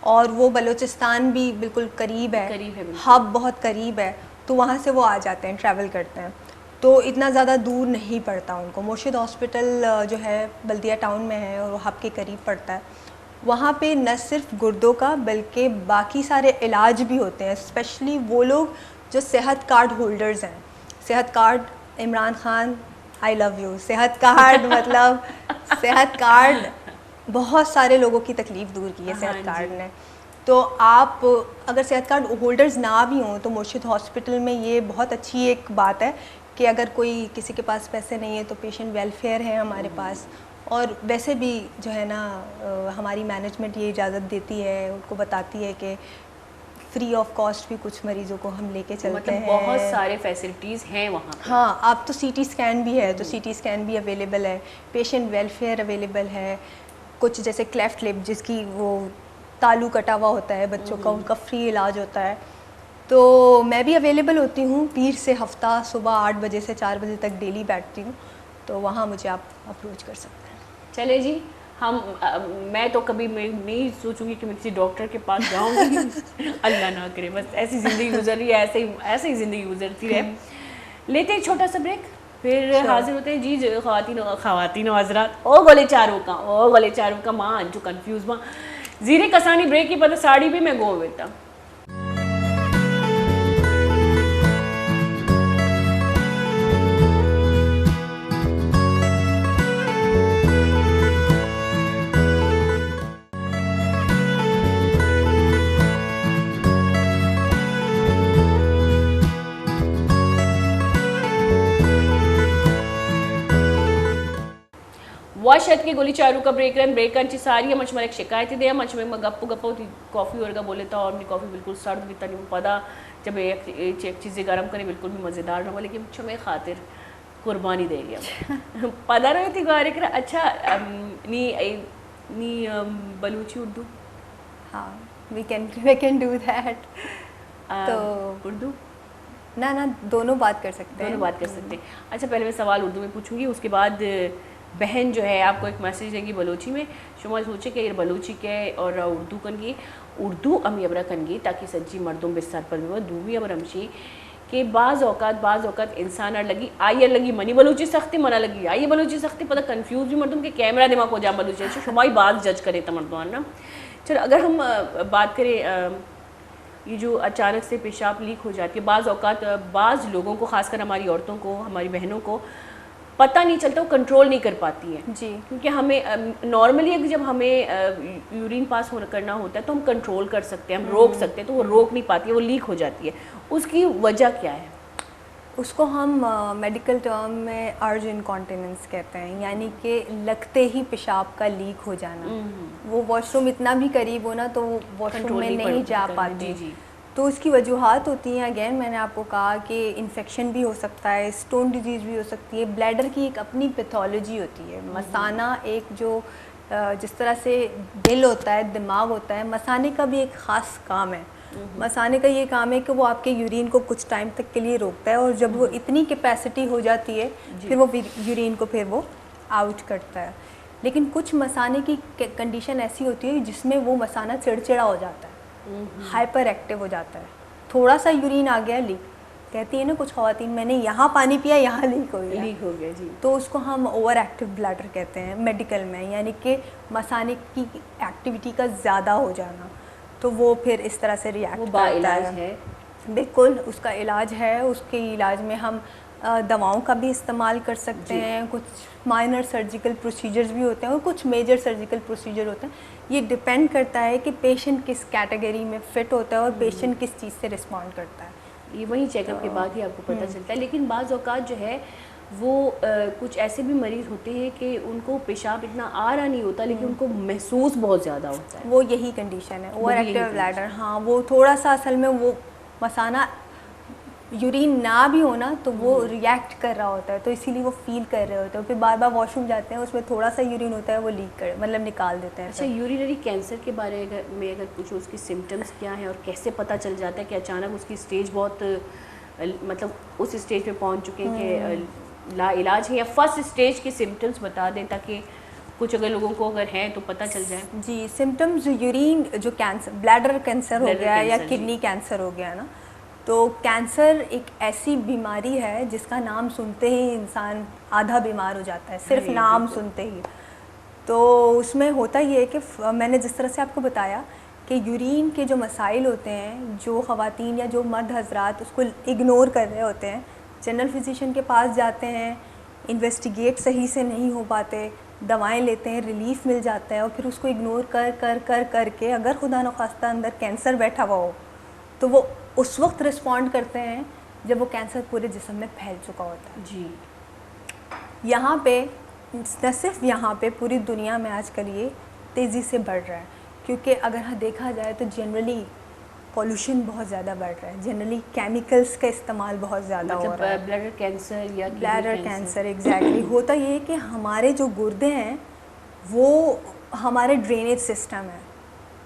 اور وہ بلوچستان بھی بالکل قریب ہے, ہب بہت قریب ہے, تو وہاں سے وہ آ جاتے ہیں, ٹریول کرتے ہیں, تو اتنا زیادہ دور نہیں پڑتا ان کو. مرشد ہاسپٹل جو ہے بلدیہ ٹاؤن میں ہے اور وہ ہب کے قریب پڑتا ہے. وہاں پہ نہ صرف گردوں کا بلکہ باقی سارے علاج بھی ہوتے ہیں, اسپیشلی وہ لوگ جو صحت کارڈ ہولڈرز ہیں. صحت card, Imran Khan I love you, صحت کارڈ مطلب صحت کارڈ بہت سارے لوگوں کی تکلیف دور کی ہے صحت کارڈ نے. تو آپ اگر صحت کارڈ ہولڈرز نہ بھی ہوں تو مرشد ہاسپٹل میں یہ بہت اچھی ایک بات ہے کہ اگر کوئی کسی کے پاس پیسے نہیں ہیں تو پیشنٹ ویلفیئر ہے ہمارے پاس, اور ویسے بھی جو ہے نا ہماری مینجمنٹ یہ اجازت دیتی ہے, ان کو بتاتی ہے کہ فری آف کاسٹ بھی کچھ مریضوں کو ہم لے کے چلتے ہیں. بہت سارے فیسلٹیز ہیں وہاں. ہاں, آپ تو سی ٹی اسکین بھی ہے, تو سی ٹی اسکین بھی اویلیبل ہے, پیشنٹ ویلفیئر اویلیبل ہے. کچھ جیسے کلیفٹ لپ جس کی وہ تالو کٹا ہوا ہوتا ہے بچوں کا, ان کا فری علاج ہوتا ہے. تو میں بھی اویلیبل ہوتی ہوں پیر سے ہفتہ, صبح 8 بجے سے 4 بجے تک ڈیلی بیٹھتی ہوں, تو وہاں مجھے آپ اپروچ کر سکتے ہیں. چلے جی, میں تو کبھی نہیں سوچوں گی کہ میں کسی ڈاکٹر کے پاس جاؤں گی, اللہ نہ کرے, بس ایسی زندگی گزر رہی ہے, ایسے ہی زندگی گزرتی رہے. لیتے ہیں چھوٹا سا بریک, پھر حاضر ہوتے ہیں. جی خواتین و حضرات, او گولے چاروں کا ماں جو کنفیوز ماں زیرے کسانی بریک کی پتہ ساڑی بھی میں گو بیتا. واشد کے گولی چارو کا بریک رن بریک انچی ساری مچ ایک شکایت دیا مچ میں گپو تھی کافی ورگا بولے تھا, اور اپنی کافی بالکل سرد بھی نہیں پتا جب ایک چیزیں گرم کریں بالکل بھی مزیدار نہ ہو, لیکن چھمے خاطر قربانی دے گیا پتا رہی تھی گوارے کرا. اچھا نی بلوچی اردو, ہاں وی کین ڈو دیٹ. تو اردو نہ دونوں بات کر سکتے ہیں, دونوں بات کر سکتے ہیں. اچھا پہلے میں سوال اردو میں پوچھوں گی, اس کے بعد بہن جو ہے آپ کو ایک میسیج دیں گی بلوچی میں. شما سوچے کہ بلوچی کے اور اردو کنگی, اردو امی ابرا کنگی تاکہ سجی مردوں بستر پر بھی دومی ابر ہمشی کہ بعض اوقات انسان لگی آئی لگی منی بلوچی سختی, منا لگی آئی بلوچی سختی, پتہ کنفیوز بھی مردوں کہ کیمرہ دماغ کو جا بلوچی ہے, شما ہی بات جج کرے تھا مردوان نا. چلو اگر ہم بات کریں یہ جو اچانک سے پیشاب لیک ہو جاتی ہے, بعض اوقات بعض لوگوں کو, خاص کر ہماری عورتوں کو, ہماری بہنوں کو پتہ نہیں چلتا, وہ کنٹرول نہیں کر پاتی ہیں. جی, کیونکہ ہمیں نارملی جب ہمیں یورین پاس کرنا ہوتا ہے تو ہم کنٹرول کر سکتے ہیں, ہم روک سکتے ہیں, تو وہ روک نہیں پاتی ہے, وہ لیک ہو جاتی ہے. اس کی وجہ کیا ہے؟ اس کو ہم میڈیکل ٹرم میں ارج انکانٹیننس کہتے ہیں, یعنی کہ لگتے ہی پیشاب کا لیک ہو جانا. وہ واش روم اتنا بھی قریب ہو نا تو وہ واش روم میں نہیں جا پاتی. تو اس کی وجوہات ہوتی ہیں. اگین میں نے آپ کو کہا کہ انفیکشن بھی ہو سکتا ہے, اسٹون ڈیزیز بھی ہو سکتی ہے, بلیڈر کی ایک اپنی پیتھولوجی ہوتی ہے. مثانہ ایک جو جس طرح سے دل ہوتا ہے, دماغ ہوتا ہے, مثانے کا بھی ایک خاص کام ہے. مثانے کا یہ کام ہے کہ وہ آپ کے یورین کو کچھ ٹائم تک کے لیے روکتا ہے, اور جب وہ اتنی کیپیسٹی ہو جاتی ہے پھر وہ یورین کو پھر وہ آؤٹ کرتا ہے. لیکن کچھ مثانے کی کنڈیشن ایسی ہوتی ہے جس میں وہ مثانہ چڑچڑا ہو جاتا ہے, ہائپر ایکٹیو ہو جاتا ہے. تھوڑا سا یورین آ گیا لیک, کہتی ہے نا کچھ خواتین میں نے یہاں پانی پیا یہاں لیک ہو گیا. جی, تو اس کو ہم اوور ایکٹیو بلیڈر کہتے ہیں میڈیکل میں, یعنی کہ مثانے کی ایکٹیویٹی کا زیادہ ہو جانا. تو وہ پھر اس طرح سے ریئیکٹ کرتا ہے. بالکل اس کا علاج ہے. اس کے علاج میں ہم دواؤں کا بھی استعمال کر سکتے ہیں, کچھ مائنر سرجیکل پروسیجرز بھی ہوتے ہیں, اور کچھ میجر سرجیکل پروسیجر ہوتے ہیں. یہ ڈپینڈ کرتا ہے کہ پیشنٹ کس کیٹیگری میں فٹ ہوتا ہے اور پیشنٹ کس چیز سے رسپونڈ کرتا ہے. یہ وہی چیک اپ کے بعد ہی آپ کو پتہ چلتا ہے. لیکن بعض اوقات جو ہے وہ کچھ ایسے بھی مریض ہوتے ہیں کہ ان کو پیشاب اتنا آ رہا نہیں ہوتا لیکن ان کو محسوس بہت زیادہ ہوتا ہے. وہ یہی کنڈیشن ہے اوور ایکٹیو بلیڈر. ہاں وہ تھوڑا سا اصل میں وہ مثانہ یورین نہ بھی ہونا تو وہ ریئیکٹ کر رہا ہوتا ہے، تو اسی لیے وہ فیل کر رہے ہوتے ہیں، پھر بار بار واش روم جاتے ہیں، اس میں تھوڑا سا یورین ہوتا ہے وہ لیک کر مطلب نکال دیتے ہیں. اچھا، یورینری کینسر کے بارے میں اگر پوچھوں اس کی سمٹمس کیا ہیں اور کیسے پتہ چل جاتا ہے کہ اچانک اس کی اسٹیج بہت مطلب اس اسٹیج پہ پہنچ چکے ہیں کہ لا علاج ہے، یا فرسٹ اسٹیج کی سمٹمس بتا دیں تاکہ کچھ اگر لوگوں کو اگر ہیں تو پتہ چل جائے. جی سمٹمز یورین جو کینسر بلیڈر کینسر ہو گیا یا کڈنی کینسر ہو گیا نا، تو کینسر ایک ایسی بیماری ہے جس کا نام سنتے ہی انسان آدھا بیمار ہو جاتا ہے، صرف نام سنتے ہی. تو اس میں ہوتا یہ ہے کہ میں نے جس طرح سے آپ کو بتایا کہ یورین کے جو مسائل ہوتے ہیں، جو خواتین یا جو مرد حضرات اس کو اگنور کر رہے ہوتے ہیں، جنرل فزیشین کے پاس جاتے ہیں، انویسٹیگیٹ صحیح سے نہیں ہو پاتے، دوائیں لیتے ہیں، ریلیف مل جاتا ہے، اور پھر اس کو اگنور کر کے اگر خدا نخواستہ اندر کینسر بیٹھا ہوا ہو تو وہ اس وقت رسپونڈ کرتے ہیں جب وہ کینسر پورے جسم میں پھیل چکا ہوتا ہے. جی یہاں پہ نہ صرف یہاں پہ پوری دنیا میں آج کل یہ تیزی سے بڑھ رہا ہے، کیونکہ اگر دیکھا جائے تو جنرلی پولوشن بہت زیادہ بڑھ رہا ہے، جنرلی کیمیکلز کا استعمال بہت زیادہ ہو رہا ہے. بلیڈر کینسر یا بلیڈر کینسر ایگزیکٹلی ہوتا یہ ہے کہ ہمارے جو گردے ہیں وہ ہمارے ڈرینیج سسٹم ہے،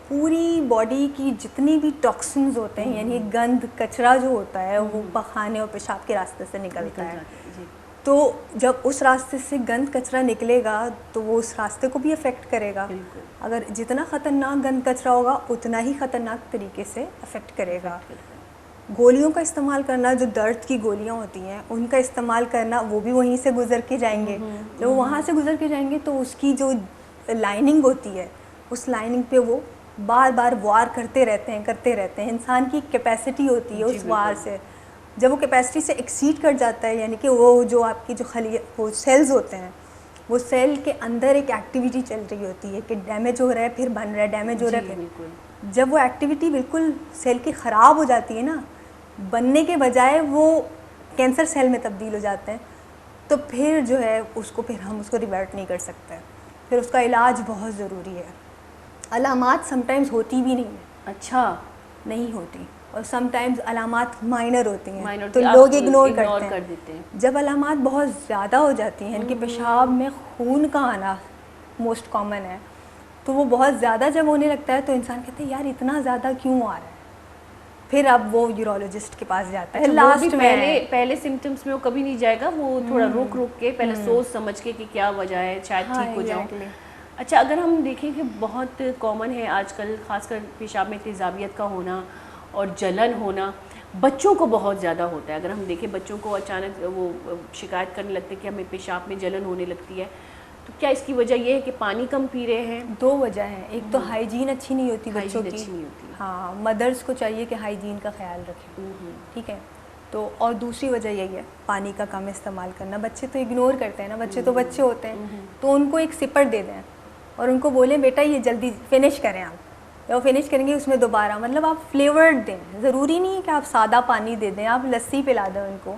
پوری باڈی کی جتنی بھی ٹاکسنز ہوتے ہیں یعنی گند کچرا جو ہوتا ہے وہ پخانے اور پیشاب کے راستے سے نکلتا ہے. تو جب اس راستے سے گند کچرا نکلے گا تو وہ اس راستے کو بھی افیکٹ کرے گا. اگر جتنا خطرناک گند کچرا ہوگا اتنا ہی خطرناک طریقے سے افیکٹ کرے گا. گولیوں کا استعمال کرنا، جو درد کی گولیاں ہوتی ہیں ان کا استعمال کرنا، وہ بھی وہیں سے گزر کے جائیں گے. جب وہ وہاں سے گزر کے جائیں گے تو اس کی جو لائننگ ہوتی ہے اس لائننگ پہ وہ بار بار وار کرتے رہتے ہیں. انسان کی کیپیسٹی ہوتی ہے اس وار سے، جب وہ کیپیسٹی سے ایکسیڈ کر جاتا ہے یعنی کہ وہ جو آپ کی جو وہ سیلز ہوتے ہیں وہ سیل کے اندر ایک ایکٹیویٹی چل رہی ہوتی ہے کہ ڈیمیج ہو رہا ہے پھر بن رہا ہے، ڈیمیج ہو رہا ہے پھر. جب وہ ایکٹیویٹی بالکل سیل کی خراب ہو جاتی ہے نا، بننے کے بجائے وہ کینسر سیل میں تبدیل ہو جاتے ہیں، تو پھر جو ہے اس کو پھر ہم اس کو ریورٹ نہیں کر سکتے، پھر اس کا علاج بہت ضروری ہے. علامات سم ٹائمز ہوتی بھی نہیں ہیں. اچھا نہیں ہوتی، اور سم ٹائمز علامات مائنر ہوتی ہیں تو لوگ اگنور کرتے ہیں. جب علامات بہت زیادہ ہو جاتی ہیں، ان کے پیشاب میں خون کا آنا موسٹ کامن ہے، تو وہ بہت زیادہ جب ہونے لگتا ہے تو انسان کہتے ہیں یار اتنا زیادہ کیوں آ رہا ہے، پھر اب وہ یورولوجسٹ کے پاس جاتا ہے. لاسٹ میں پہلے سمٹمس میں وہ کبھی نہیں جائے گا، وہ تھوڑا رک کے پہلے سوچ سمجھ کے کہ کیا وجہ ہے، شاید ٹھیک ہو جاؤں. اچھا، اگر ہم دیکھیں کہ بہت کامن ہے آج کل خاص کر پیشاب میں تیزابیت کا ہونا اور جلن ہونا، بچوں کو بہت زیادہ ہوتا ہے. اگر ہم دیکھیں بچوں کو اچانک وہ شکایت کرنے لگتے ہیں کہ ہمیں پیشاب میں جلن ہونے لگتی ہے، تو کیا اس کی وجہ یہ ہے کہ پانی کم پی رہے ہیں؟ دو وجہ ہیں، ایک تو ہائیجین اچھی نہیں ہوتی بچوں کی، ہاں مدرس کو چاہیے کہ ہائیجین کا خیال رکھیں، ٹھیک ہے. تو اور دوسری وجہ یہی ہے پانی کا کم استعمال کرنا. بچے تو اگنور کرتے ہیں نا، بچے تو بچے ہوتے ہیں، تو ان کو ایک سپر دے دیں اور ان کو بولیں بیٹا یہ جلدی فنش کریں آپ، یا وہ فنش کریں گے اس میں دوبارہ مطلب آپ فلیورڈ دیں. ضروری نہیں ہے کہ آپ سادہ پانی دے دیں، آپ لسی پلا دیں ان کو،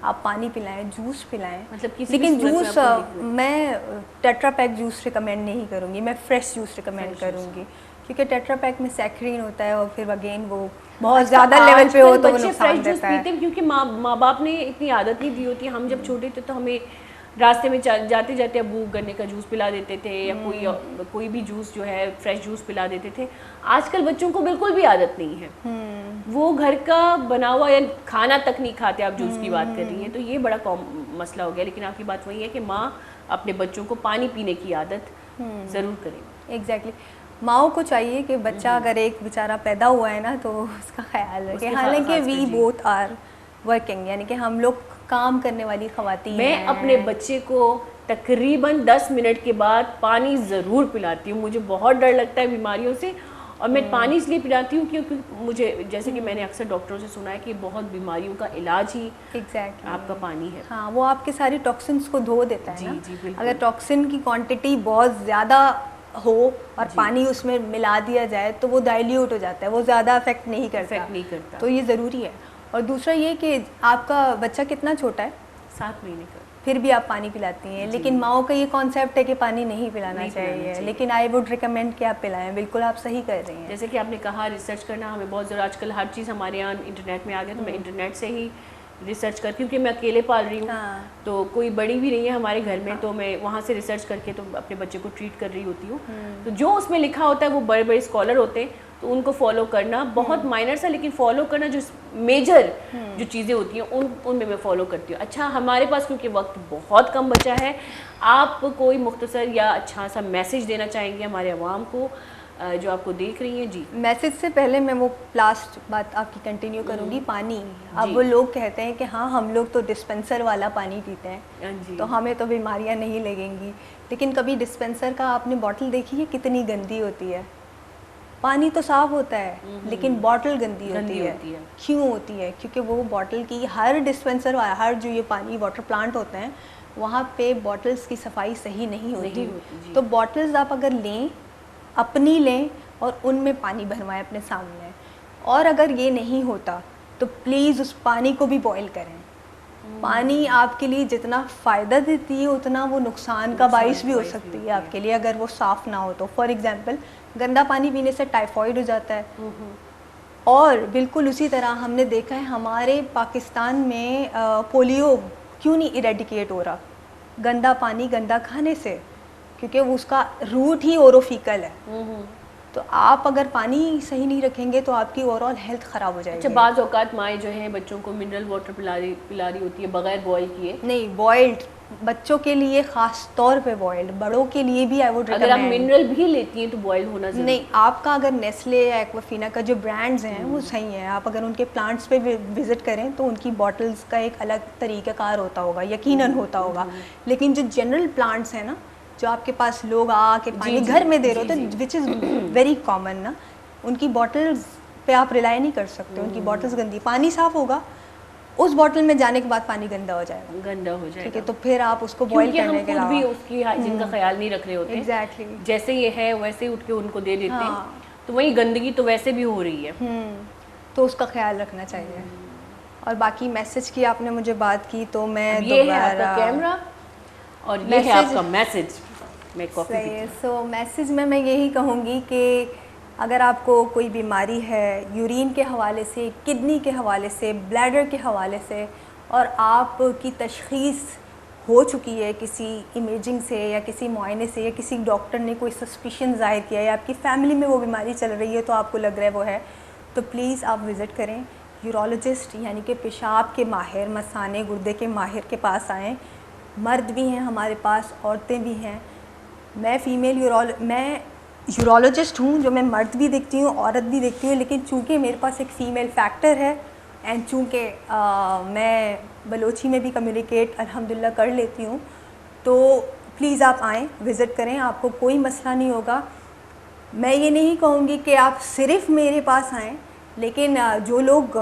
آپ پانی پلائیں، جوس پلائیں. مطلب لیکن جوس میں ٹیٹرا پیک جوس ریکمینڈ نہیں کروں گی، میں فریش جوس ریکمینڈ کروں گی، کیونکہ ٹیٹرا پیک میں سیکرین ہوتا ہے اور پھر اگین وہ بہت زیادہ لیول پہ ہو تو وہ نقصان دیتا ہے. کیونکہ ماں باپ نے اتنی عادت نہیں دی ہوتی. ہم جب چھوٹے تھے تو ہمیں راستے میں جاتے جاتے ابو گنے کا جوس پلا دیتے تھے یا کوئی بھی جوس جو ہے فریش جوس پلا دیتے تھے. آج کل بچوں کو بالکل بھی عادت نہیں ہے، وہ گھر کا بنا ہوا یا کھانا تک نہیں کھاتے. آپ جوس کی بات کر رہی ہیں تو یہ بڑا مسئلہ ہو گیا. لیکن آپ کی بات وہی ہے کہ ماں اپنے بچوں کو پانی پینے کی عادت ضرور کرے. ایگزیکٹلی، ماؤں کو چاہیے کہ بچہ اگر ایک بیچارہ پیدا ہوا ہے نا تو اس کا خیال رکھے. حالانکہ وی بوتھ آر ورکنگ، یعنی کہ ہم لوگ کام کرنے والی خواتین. میں اپنے بچے کو تقریباً 10 منٹ کے بعد پانی ضرور پلاتی ہوں. مجھے بہت ڈر لگتا ہے بیماریوں سے، اور میں پانی اس لیے پلاتی ہوں کیونکہ مجھے جیسے کہ میں نے اکثر ڈاکٹروں سے سنا ہے کہ بہت بیماریوں کا علاج ہی آپ کا پانی ہے. ہاں، وہ آپ کے ساری ٹاکسنس کو دھو دیتا ہے نا. اگر ٹاکسن کی کوانٹٹی بہت زیادہ ہو اور پانی اس میں ملا دیا جائے تو وہ ڈائلیوٹ ہو جاتا ہے، وہ زیادہ افیکٹ نہیں کرتا. تو یہ ضروری ہے. اور دوسرا یہ کہ آپ کا بچہ کتنا چھوٹا ہے؟ 7 مہینے کا پھر بھی آپ پانی پلاتی ہیں. لیکن ماؤں کا یہ کانسیپٹ ہے کہ پانی نہیں پلانا چاہیے, لیکن آئی ووڈ ریکمینڈ کہ آپ پلائیں. بالکل آپ صحیح کر رہی ہیں. جیسے کہ آپ نے کہا ریسرچ کرنا ہمیں بہت ضرور, آج کل ہر چیز ہمارے یہاں انٹرنیٹ میں آ گیا, تو میں انٹرنیٹ سے ہی ریسرچ کرتی ہوں, کیونکہ میں اکیلے پال رہی ہوں, تو کوئی بڑی بھی نہیں ہے ہمارے گھر میں, تو میں وہاں سے ریسرچ کر کے تو اپنے بچے کو ٹریٹ کر رہی ہوتی ہوں. تو جو اس میں لکھا ہوتا ہے وہ بڑے بڑے اسکالر ہوتے ہیں, تو ان کو فالو کرنا بہت مائنر سا, لیکن فالو کرنا جو میجر جو چیزیں ہوتی ہیں ان میں فالو کرتی ہوں. اچھا, ہمارے پاس کیونکہ وقت بہت کم بچا ہے, آپ کوئی مختصر یا اچھا سا میسج دینا چاہیں گے ہمارے عوام کو جو آپ کو دیکھ رہی ہیں؟ جی, میسج سے پہلے میں وہ لاسٹ بات آپ کی کنٹینیو کروں گی. پانی, اب وہ لوگ کہتے ہیں کہ ہاں ہم لوگ تو ڈسپینسر والا پانی پیتے ہیں, تو ہمیں تو بیماریاں نہیں لگیں گی. لیکن کبھی ڈسپینسر کا آپ نے باٹل دیکھی ہے کتنی گندی ہوتی ہے؟ پانی تو صاف ہوتا ہے لیکن باٹل گندی ہوتی ہے. کیوں ہوتی ہے؟ کیونکہ وہ باٹل کی ہر ڈسپینسر والا, ہر جو یہ پانی واٹر پلانٹ ہوتے ہیں وہاں پہ باٹلز کی صفائی صحیح نہیں ہوتی. تو باٹلز آپ اگر لیں, اپنی لیں اور ان میں پانی بھروائیں اپنے سامنے, اور اگر یہ نہیں ہوتا تو پلیز اس پانی کو بھی بوائل کریں. پانی آپ کے لیے جتنا فائدہ دیتی ہے اتنا وہ نقصان کا باعث بھی ہو سکتی ہے آپ کے لیے اگر وہ صاف نہ ہو تو. فار ایگزامپل, گندا پانی پینے سے ٹائیفائڈ ہو جاتا ہے. اور بالکل اسی طرح ہم نے دیکھا ہے ہمارے پاکستان میں پولیو کیوں نہیں ایریڈیکیٹ ہو رہا؟ گندا پانی گندا کھانے سے, کیونکہ اس کا روٹ ہی اوروفیکل ہے. تو آپ اگر پانی صحیح نہیں رکھیں گے تو آپ کی اوور آل ہیلتھ خراب ہو جائے گی. اچھا, بعض اوقات مائیں جو ہیں بچوں کو منرل واٹر پلا رہی ہوتی ہے بغیر بوائل کیے. نہیں, بوائلڈ بچوں کے لیے خاص طور پہ بوائلڈ, بڑوں کے لیے بھی آئی ووڈ ریکمینڈ. اگر آپ منرل بھی لیتی ہیں تو بوائل ہونا ضروری نہیں, آپ کا اگر نیسلے یا ایکوافینا کا جو برانڈز ہیں وہ صحیح ہیں, آپ اگر ان کے پلانٹس پہ وزٹ کریں تو ان کی باٹلز کا ایک الگ طریقہ کار ہوتا ہوگا, یقیناً ہوتا ہوگا. لیکن جو جنرل پلانٹس ہیں نا, جو آپ کے پاس لوگ آ کے پانی گھر میں دے رہے ہوتے, وچ از ویری کامن نا, ان کی باٹلز پہ آپ ریلائی نہیں کر سکتے. ان کی باٹلز گندی, پانی صاف ہوگا, اس باٹل میں جانے کے بعد پانی گندا ہو جائے گا. گندا ہو جائے گا, ٹھیک ہے, تو پھر آپ اس کو بوائل کرنے کے علاوہ ہم خود بھی اس کی ہائیجین کا خیال نہیں رکھ رہے ہوتے. ایگزیکٹلی, جیسے یہ ہے ویسے اٹھ کے ان کو دے دیتے ہیں, تو وہی گندگی تو ویسے بھی ہو رہی ہے. تو اس کا خیال رکھنا چاہیے. اور باقی میسج کی آپ نے مجھے بات کی, تو میں یہ ہے آپ کا کیمرہ اور یہ ہے آپ کا میسج. سو میسج میں یہی کہوں گی کہ اگر آپ کو کوئی بیماری ہے یورین کے حوالے سے, کڈنی کے حوالے سے, بلیڈر کے حوالے سے, اور آپ کی تشخیص ہو چکی ہے کسی امیجنگ سے یا کسی معائنے سے, یا کسی ڈاکٹر نے کوئی سسپیشن ظاہر کیا ہے, یا آپ کی فیملی میں وہ بیماری چل رہی ہے تو آپ کو لگ رہا ہے وہ ہے, تو پلیز آپ وزٹ کریں یورولوجسٹ یعنی کہ پیشاب کے ماہر, مثانے گردے کے ماہر کے پاس آئیں. مرد بھی ہیں ہمارے پاس, عورتیں بھی ہیں. میں میں یورولوجسٹ ہوں, جو میں مرد بھی دیکھتی ہوں عورت بھی دیکھتی ہوں, لیکن چونکہ میرے پاس ایک فیمیل فیکٹر ہے اینڈ چونکہ میں بلوچی میں بھی کمیونیکیٹ الحمدللہ کر لیتی ہوں, تو پلیز آپ آئیں, وزٹ کریں, آپ کو کوئی مسئلہ نہیں ہوگا. میں یہ نہیں کہوں گی کہ آپ صرف میرے پاس آئیں, لیکن جو لوگ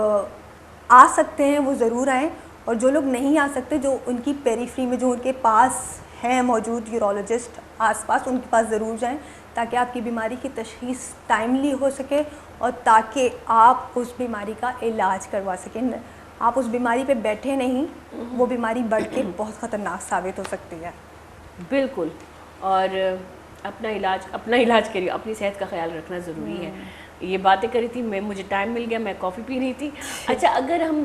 آ سکتے ہیں وہ ضرور آئیں, اور جو لوگ نہیں آ سکتے, جو ان کی پیریفری میں جو ان کے پاس ہیں موجود یورولوجسٹ آس پاس, ان کے پاس ضرور جائیں, تاکہ آپ کی بیماری کی تشخیص ٹائملی ہو سکے اور تاکہ آپ اس بیماری کا علاج کروا سکیں. آپ اس بیماری پہ بیٹھے نہیں, وہ بیماری بڑھ کے بہت خطرناک ثابت ہو سکتی ہے. بالکل, اور اپنا علاج کریے, اپنی صحت کا خیال رکھنا ضروری ہے. یہ باتیں کری تھی, مجھے ٹائم مل گیا, میں کافی پی رہی تھی. اچھا, اگر ہم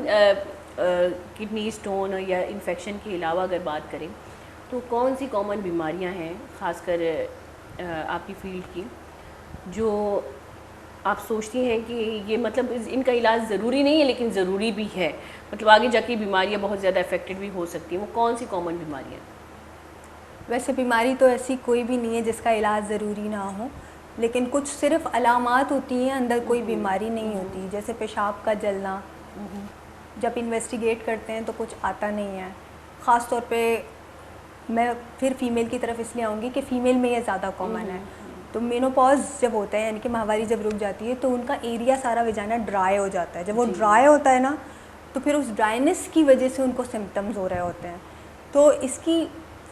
کڈنی اسٹون یا انفیکشن کے علاوہ اگر بات کریں تو کون سی کامن بیماریاں ہیں خاص کر آپ کی فیلڈ کی, جو آپ سوچتی ہیں کہ یہ مطلب ان کا علاج ضروری نہیں ہے لیکن ضروری بھی ہے, مطلب آگے جا کے بیماریاں بہت زیادہ افیکٹڈ بھی ہو سکتی ہیں, وہ کون سی کامن بیماریاں ہیں؟ ویسے بیماری تو ایسی کوئی بھی نہیں ہے جس کا علاج ضروری نہ ہو, لیکن کچھ صرف علامات ہوتی ہیں, اندر کوئی بیماری نہیں ہوتی. جیسے پیشاب کا جلنا, جب انویسٹیگیٹ کرتے ہیں تو کچھ آتا نہیں ہے. خاص طور پہ میں پھر فیمیل کی طرف اس لیے آؤں گی کہ فیمیل میں یہ زیادہ کامن ہے. تو مینوپاز جب ہوتا ہے یعنی کہ ماہواری جب رک جاتی ہے تو ان کا ایریا سارا ویجانا ڈرائی ہو جاتا ہے. جب وہ ڈرائی ہوتا ہے نا, تو پھر اس ڈرائینس کی وجہ سے ان کو سمٹمز ہو رہے ہوتے ہیں. تو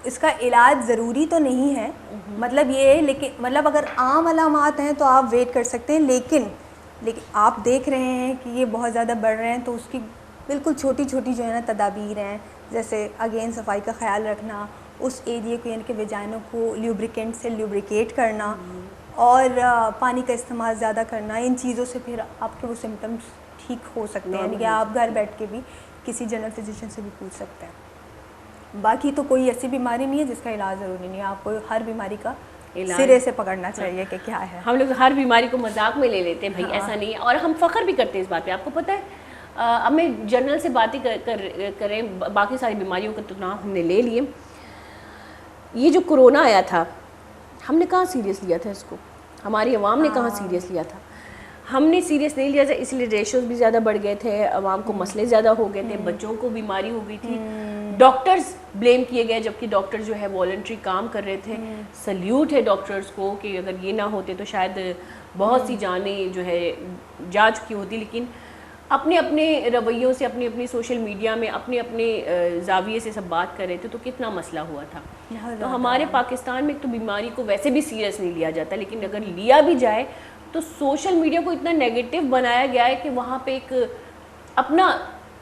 اس کا علاج ضروری تو نہیں ہے, مطلب یہ ہے, لیکن مطلب اگر عام علامات ہیں تو آپ ویٹ کر سکتے ہیں, لیکن آپ دیکھ رہے ہیں کہ یہ بہت زیادہ بڑھ رہے ہیں, تو اس کی بالکل چھوٹی چھوٹی جو ہے نا تدابیر ہیں، جیسے اگین صفائی کا خیال رکھنا، اس ایریے کو یعنی کہ ویجائنوں کو لیوبریکنٹ سے لیوبریکیٹ کرنا، اور پانی کا استعمال زیادہ کرنا، ان چیزوں سے پھر آپ کے وہ سمٹمس ٹھیک ہو سکتے ہیں، یعنی کہ آپ گھر بیٹھ کے بھی کسی جنرل فزیشین سے بھی پوچھ سکتے ہیں. باقی تو کوئی ایسی بیماری نہیں ہے جس کا علاج ضروری نہیں ہے، آپ کو ہر بیماری کا سرے سے پکڑنا چاہیے کہ کیا ہے. ہم لوگ ہر بیماری کو مذاق میں لے لیتے ہیں، بھائی ایسا نہیں ہے، اور ہم فخر بھی کرتے ہیں اس بات پہ. آپ کو پتہ ہے اب میں جنرل سے باتیں کریں، باقی ساری بیماریوں کا تو نام ہم نے لے لیے. یہ جو کرونا آیا تھا ہم نے کہاں سیریس لیا تھا اس کو، ہماری عوام نے کہاں سیریس لیا تھا. ہم نے سیریس نہیں لیا تھا، اس لیے ریشوز بھی زیادہ بڑھ گئے تھے، عوام کو مسئلے زیادہ ہو گئے تھے، بچوں کو بیماری ہو گئی تھی، ڈاکٹرز بلیم کیے گئے، جبکہ ڈاکٹر جو ہے والنٹری کام کر رہے تھے. سلیوٹ ہے ڈاکٹرز کو کہ اگر یہ نہ ہوتے تو شاید بہت سی جانیں جو ہے جا چکی ہوتی. لیکن اپنے اپنے رویوں سے، اپنی اپنی سوشل میڈیا میں اپنے اپنے زاویے سے سب بات کر رہے تھے، تو کتنا مسئلہ ہوا تھا. تو ہمارے پاکستان میں ایک تو بیماری کو ویسے بھی سیریس نہیں لیا جاتا، لیکن اگر لیا بھی جائے تو سوشل میڈیا کو اتنا نیگیٹو بنایا گیا ہے کہ وہاں پہ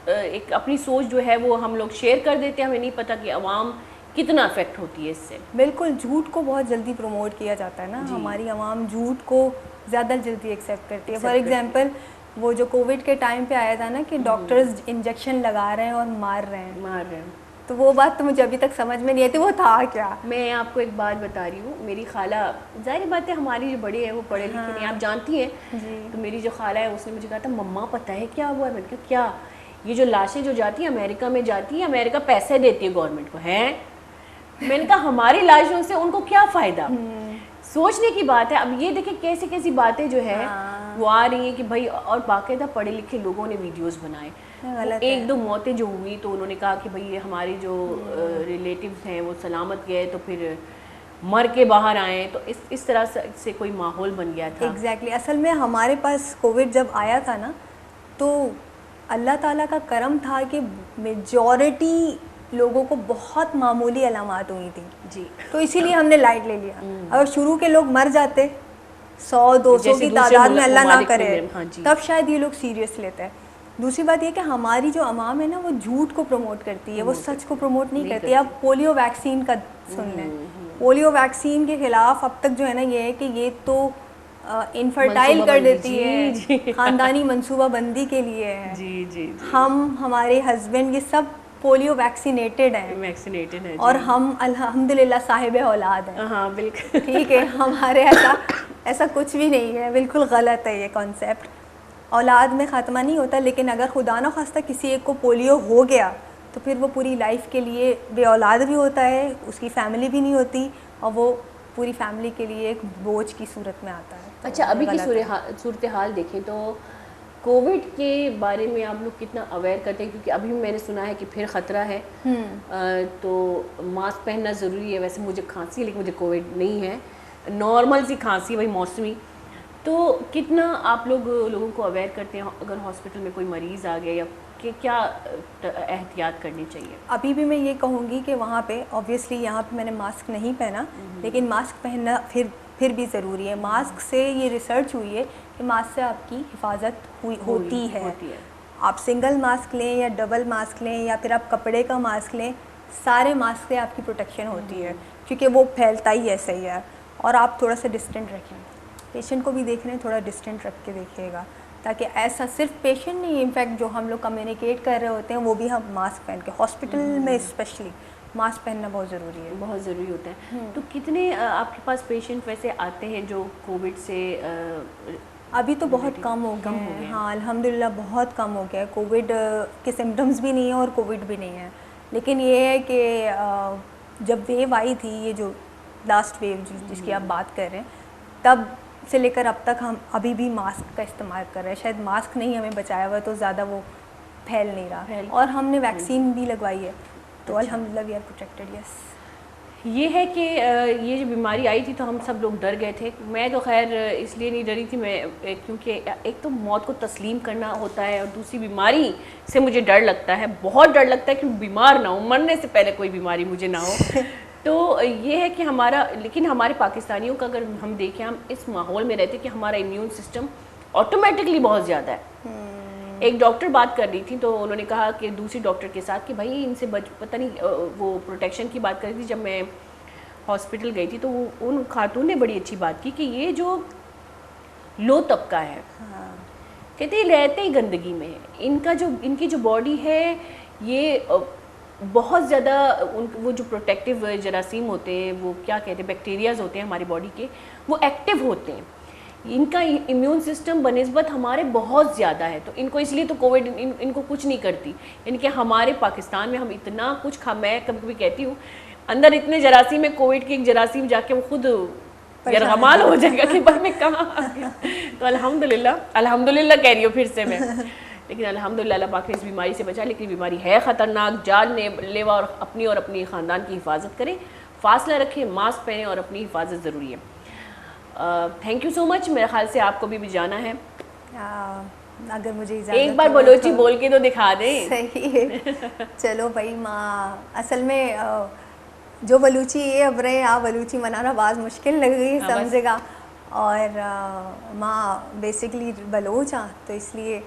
ایک اپنی سوچ جو ہے وہ ہم لوگ شیئر کر دیتے ہیں، ہمیں نہیں پتہ کہ عوام کتنا افیکٹ ہوتی ہے اس سے. بالکل جھوٹ کو بہت جلدی پروموٹ کیا جاتا ہے نا، ہماری عوام جھوٹ کو زیادہ جلدی ایکسیپٹ کرتی ہے. فار ایگزامپل وہ جو کووڈ کے ٹائم پہ آیا تھا نا کہ ڈاکٹرز انجیکشن لگا رہے ہیں اور مار رہے ہیں، تو وہ بات تو مجھے ابھی تک سمجھ میں نہیں آتی وہ تھا کیا. میں آپ کو ایک بات بتا رہی ہوں، میری خالہ، ظاہر بات ہے ہماری جو بڑے ہیں وہ پڑھے لکھے نہیں، آپ جانتی ہیں. تو میری جو خالہ ہے اس نے مجھے کہا تھا مما پتہ ہے کیا ہوا ہے؟ میں نے کہا کیا؟ یہ جو لاشیں جو جاتی ہیں امریکہ میں جاتی ہیں، امریکہ پیسے دیتی ہے گورنمنٹ کو. ہیں؟ میں نے کہا ہماری لاشوں سے ان کو کیا فائدہ؟ سوچنے کی بات ہے. اب یہ دیکھیں کیسی کیسی باتیں جو ہے وہ آ رہی ہیں کہ بھائی، اور باقاعدہ پڑھے لکھے لوگوں نے ویڈیوز بنائے. ایک دو موتیں جو ہوئی تو انہوں نے کہا کہ بھئی ہماری جو ریلیٹیوز ہیں وہ سلامت گئے تو پھر مر کے باہر آئیں، تو اس طرح سے کوئی ماحول بن گیا تھا. ایگزیکٹلی. اصل میں ہمارے پاس کووڈ جب آیا تھا نا تو اللہ تعالیٰ کا کرم تھا کہ میجورٹی لوگوں کو بہت معمولی علامات ہوئی تھیں. جی. تو اسی لیے ہم نے لائٹ لے لیا. اگر شروع کے لوگ مر جاتے 100-200 کی تعداد میں، اللہ نہ کرے، تب شاید یہ لوگ سیریس لیتے ہیں. دوسری بات یہ کہ ہماری جو عوام ہے نا وہ جھوٹ کو پروموٹ کرتی ہے، وہ سچ کو پروموٹ نہیں کرتی. اب پولیو ویکسین کا سن لیں، پولیو ویکسین کے خلاف اب تک جو ہے نا یہ ہے کہ یہ تو انفرٹائل کر دیتی ہے، خاندانی منصوبہ بندی کے لیے ہے. جی جی. ہم، ہمارے ہسبینڈ، یہ سب پولیو ویکسینیٹڈ ہیں اور ہم الحمدللہ صاحب اولاد ہیں. ہاں بالکل ٹھیک ہے. ہمارے ایسا کچھ بھی نہیں ہے، بالکل غلط ہے یہ کانسیپٹ. اولاد میں خاتمہ نہیں ہوتا، لیکن اگر خدا نہ خواستہ کسی ایک کو پولیو ہو گیا تو پھر وہ پوری لائف کے لیے بے اولاد بھی ہوتا ہے، اس کی فیملی بھی نہیں ہوتی، اور وہ پوری فیملی کے لیے ایک بوجھ کی صورت میں آتا ہے. اچھا، ابھی کی صورتحال دیکھیں تو کووڈ کے بارے میں آپ لوگ کتنا اویئر کرتے ہیں؟ کیونکہ ابھی میں نے سنا ہے کہ پھر خطرہ ہے، تو ماسک پہننا ضروری ہے. ویسے مجھے کھانسی ہے لیکن مجھے کووڈ نہیں ہے، نارمل سی کھانسی ہے، وہی موسمی. تو کتنا آپ لوگوں کو اویئر کرتے ہیں اگر ہاسپٹل میں کوئی مریض آ گیا، یا کہ کیا احتیاط کرنی چاہیے؟ ابھی بھی میں یہ کہوں گی کہ وہاں پہ اوبویسلی یہاں پہ میں نے ماسک نہیں پہنا، لیکن ماسک پہننا پھر بھی ضروری ہے. ماسک سے یہ ریسرچ ہوئی ہے کہ ماسک سے آپ کی حفاظت ہوتی ہے. آپ سنگل ماسک لیں یا ڈبل ماسک لیں یا پھر آپ کپڑے کا ماسک لیں، سارے ماسک سے آپ کی پروٹیکشن ہوتی ہے، کیونکہ وہ پھیلتا ہی ایسا ہی ہے. اور آپ تھوڑا سا ڈسٹینٹ رکھیں، پیشنٹ کو بھی دیکھ رہے ہیں تھوڑا ڈسٹینٹ رکھ کے دیکھیے گا، تاکہ ایسا صرف پیشنٹ نہیں، انفیکٹ جو ہم لوگ کمیونیکیٹ کر رہے ہوتے ہیں وہ بھی ہم ماسک پہن کے، ہاسپٹل میں اسپیشلی ماسک پہننا بہت ضروری ہے. بہت ضروری ہوتا ہے. تو کتنے آپ کے پاس پیشنٹ ویسے آتے ہیں جو کووڈ سے؟ ابھی تو بہت کم ہو گئے ہیں. ہاں الحمدللہ بہت کم ہو گیا ہے. کووڈ کے سمٹمز بھی نہیں ہیں اور کووڈ بھی نہیں ہے. لیکن یہ ہے کہ جب ویو آئی تھی، یہ جو لاسٹ ویو جس کی آپ بات کر رہے ہیں، تب سے لے کر اب تک ہم ابھی بھی ماسک کا استعمال کر رہے ہیں. شاید ماسک نہیں ہمیں بچایا ہوا تو زیادہ وہ پھیل نہیں رہا، اور ہم نے ویکسین بھی لگوائی ہے تو الحمدللہ وی آر پروٹیکٹڈ. یس. یہ ہے کہ یہ جو بیماری آئی تھی تو ہم سب لوگ ڈر گئے تھے. میں تو خیر اس لیے نہیں ڈری تھی، میں کیونکہ ایک تو موت کو تسلیم کرنا ہوتا ہے، اور دوسری بیماری سے مجھے ڈر لگتا ہے، بہت ڈر لگتا ہے کہ بیمار نہ ہوں، مرنے سے پہلے کوئی بیماری مجھے نہ ہو. تو یہ ہے کہ لیکن ہمارے پاکستانیوں کا اگر ہم دیکھیں، ہم اس ماحول میں رہتے کہ ہمارا امیون سسٹم آٹومیٹکلی بہت زیادہ ہے. ایک ڈاکٹر بات کر رہی تھی تو انہوں نے کہا کہ دوسری ڈاکٹر کے ساتھ کہ بھائی ان سے پتہ نہیں وہ پروٹیکشن کی بات کر رہی تھی. جب میں ہاسپٹل گئی تھی تو وہ ان خاتون نے بڑی اچھی بات کی کہ یہ جو لو طبقہ ہے کہتے ہیں رہتے ہی گندگی میں ہے, ان کی جو باڈی ہے یہ بہت زیادہ وہ جو پروٹیکٹیو جراثیم ہوتے ہیں, وہ کیا کہتے ہیں, بیکٹیریاز ہوتے ہیں ہماری باڈی کے, وہ ایکٹیو ہوتے ہیں. ان کا امیون سسٹم بنسبت ہمارے بہت زیادہ ہے, تو ان کو اس لیے تو کووڈ ان کو کچھ نہیں کرتی. یعنی کہ ہمارے پاکستان میں ہم اتنا کچھ میں کبھی کبھی کہتی ہوں اندر اتنے جراثیم ہے, کووڈ کی ایک جراثیم جا کے وہ خود یرغمال ہو جائے گا کہ پر میں کہاں آ گیا. تو الحمدللہ کہہ رہی ہوں پھر سے میں, لیکن الحمدللہ اللہ پاک نے اس بیماری سے بچا. لیکن بیماری ہے خطرناک, جان لیوا, اور اپنی خاندان کی حفاظت کریں, فاصلہ رکھیں, ماسک پہنیں, اور اپنی حفاظت ضروری ہے. تھینک یو سو مچ. میرے خیال سے آپ کو بھی جانا ہے. اگر مجھے ایک بار بلوچی بول کے تو دکھا دیں. صحیح ہے, چلو بھائی. ماں اصل میں جو بلوچی یہ اب رہے آپ بلوچی منانا بعض مشکل لگ گئی سمجھے گا. اور ماں بیسکلی بلوچ ہاں, تو اس لیے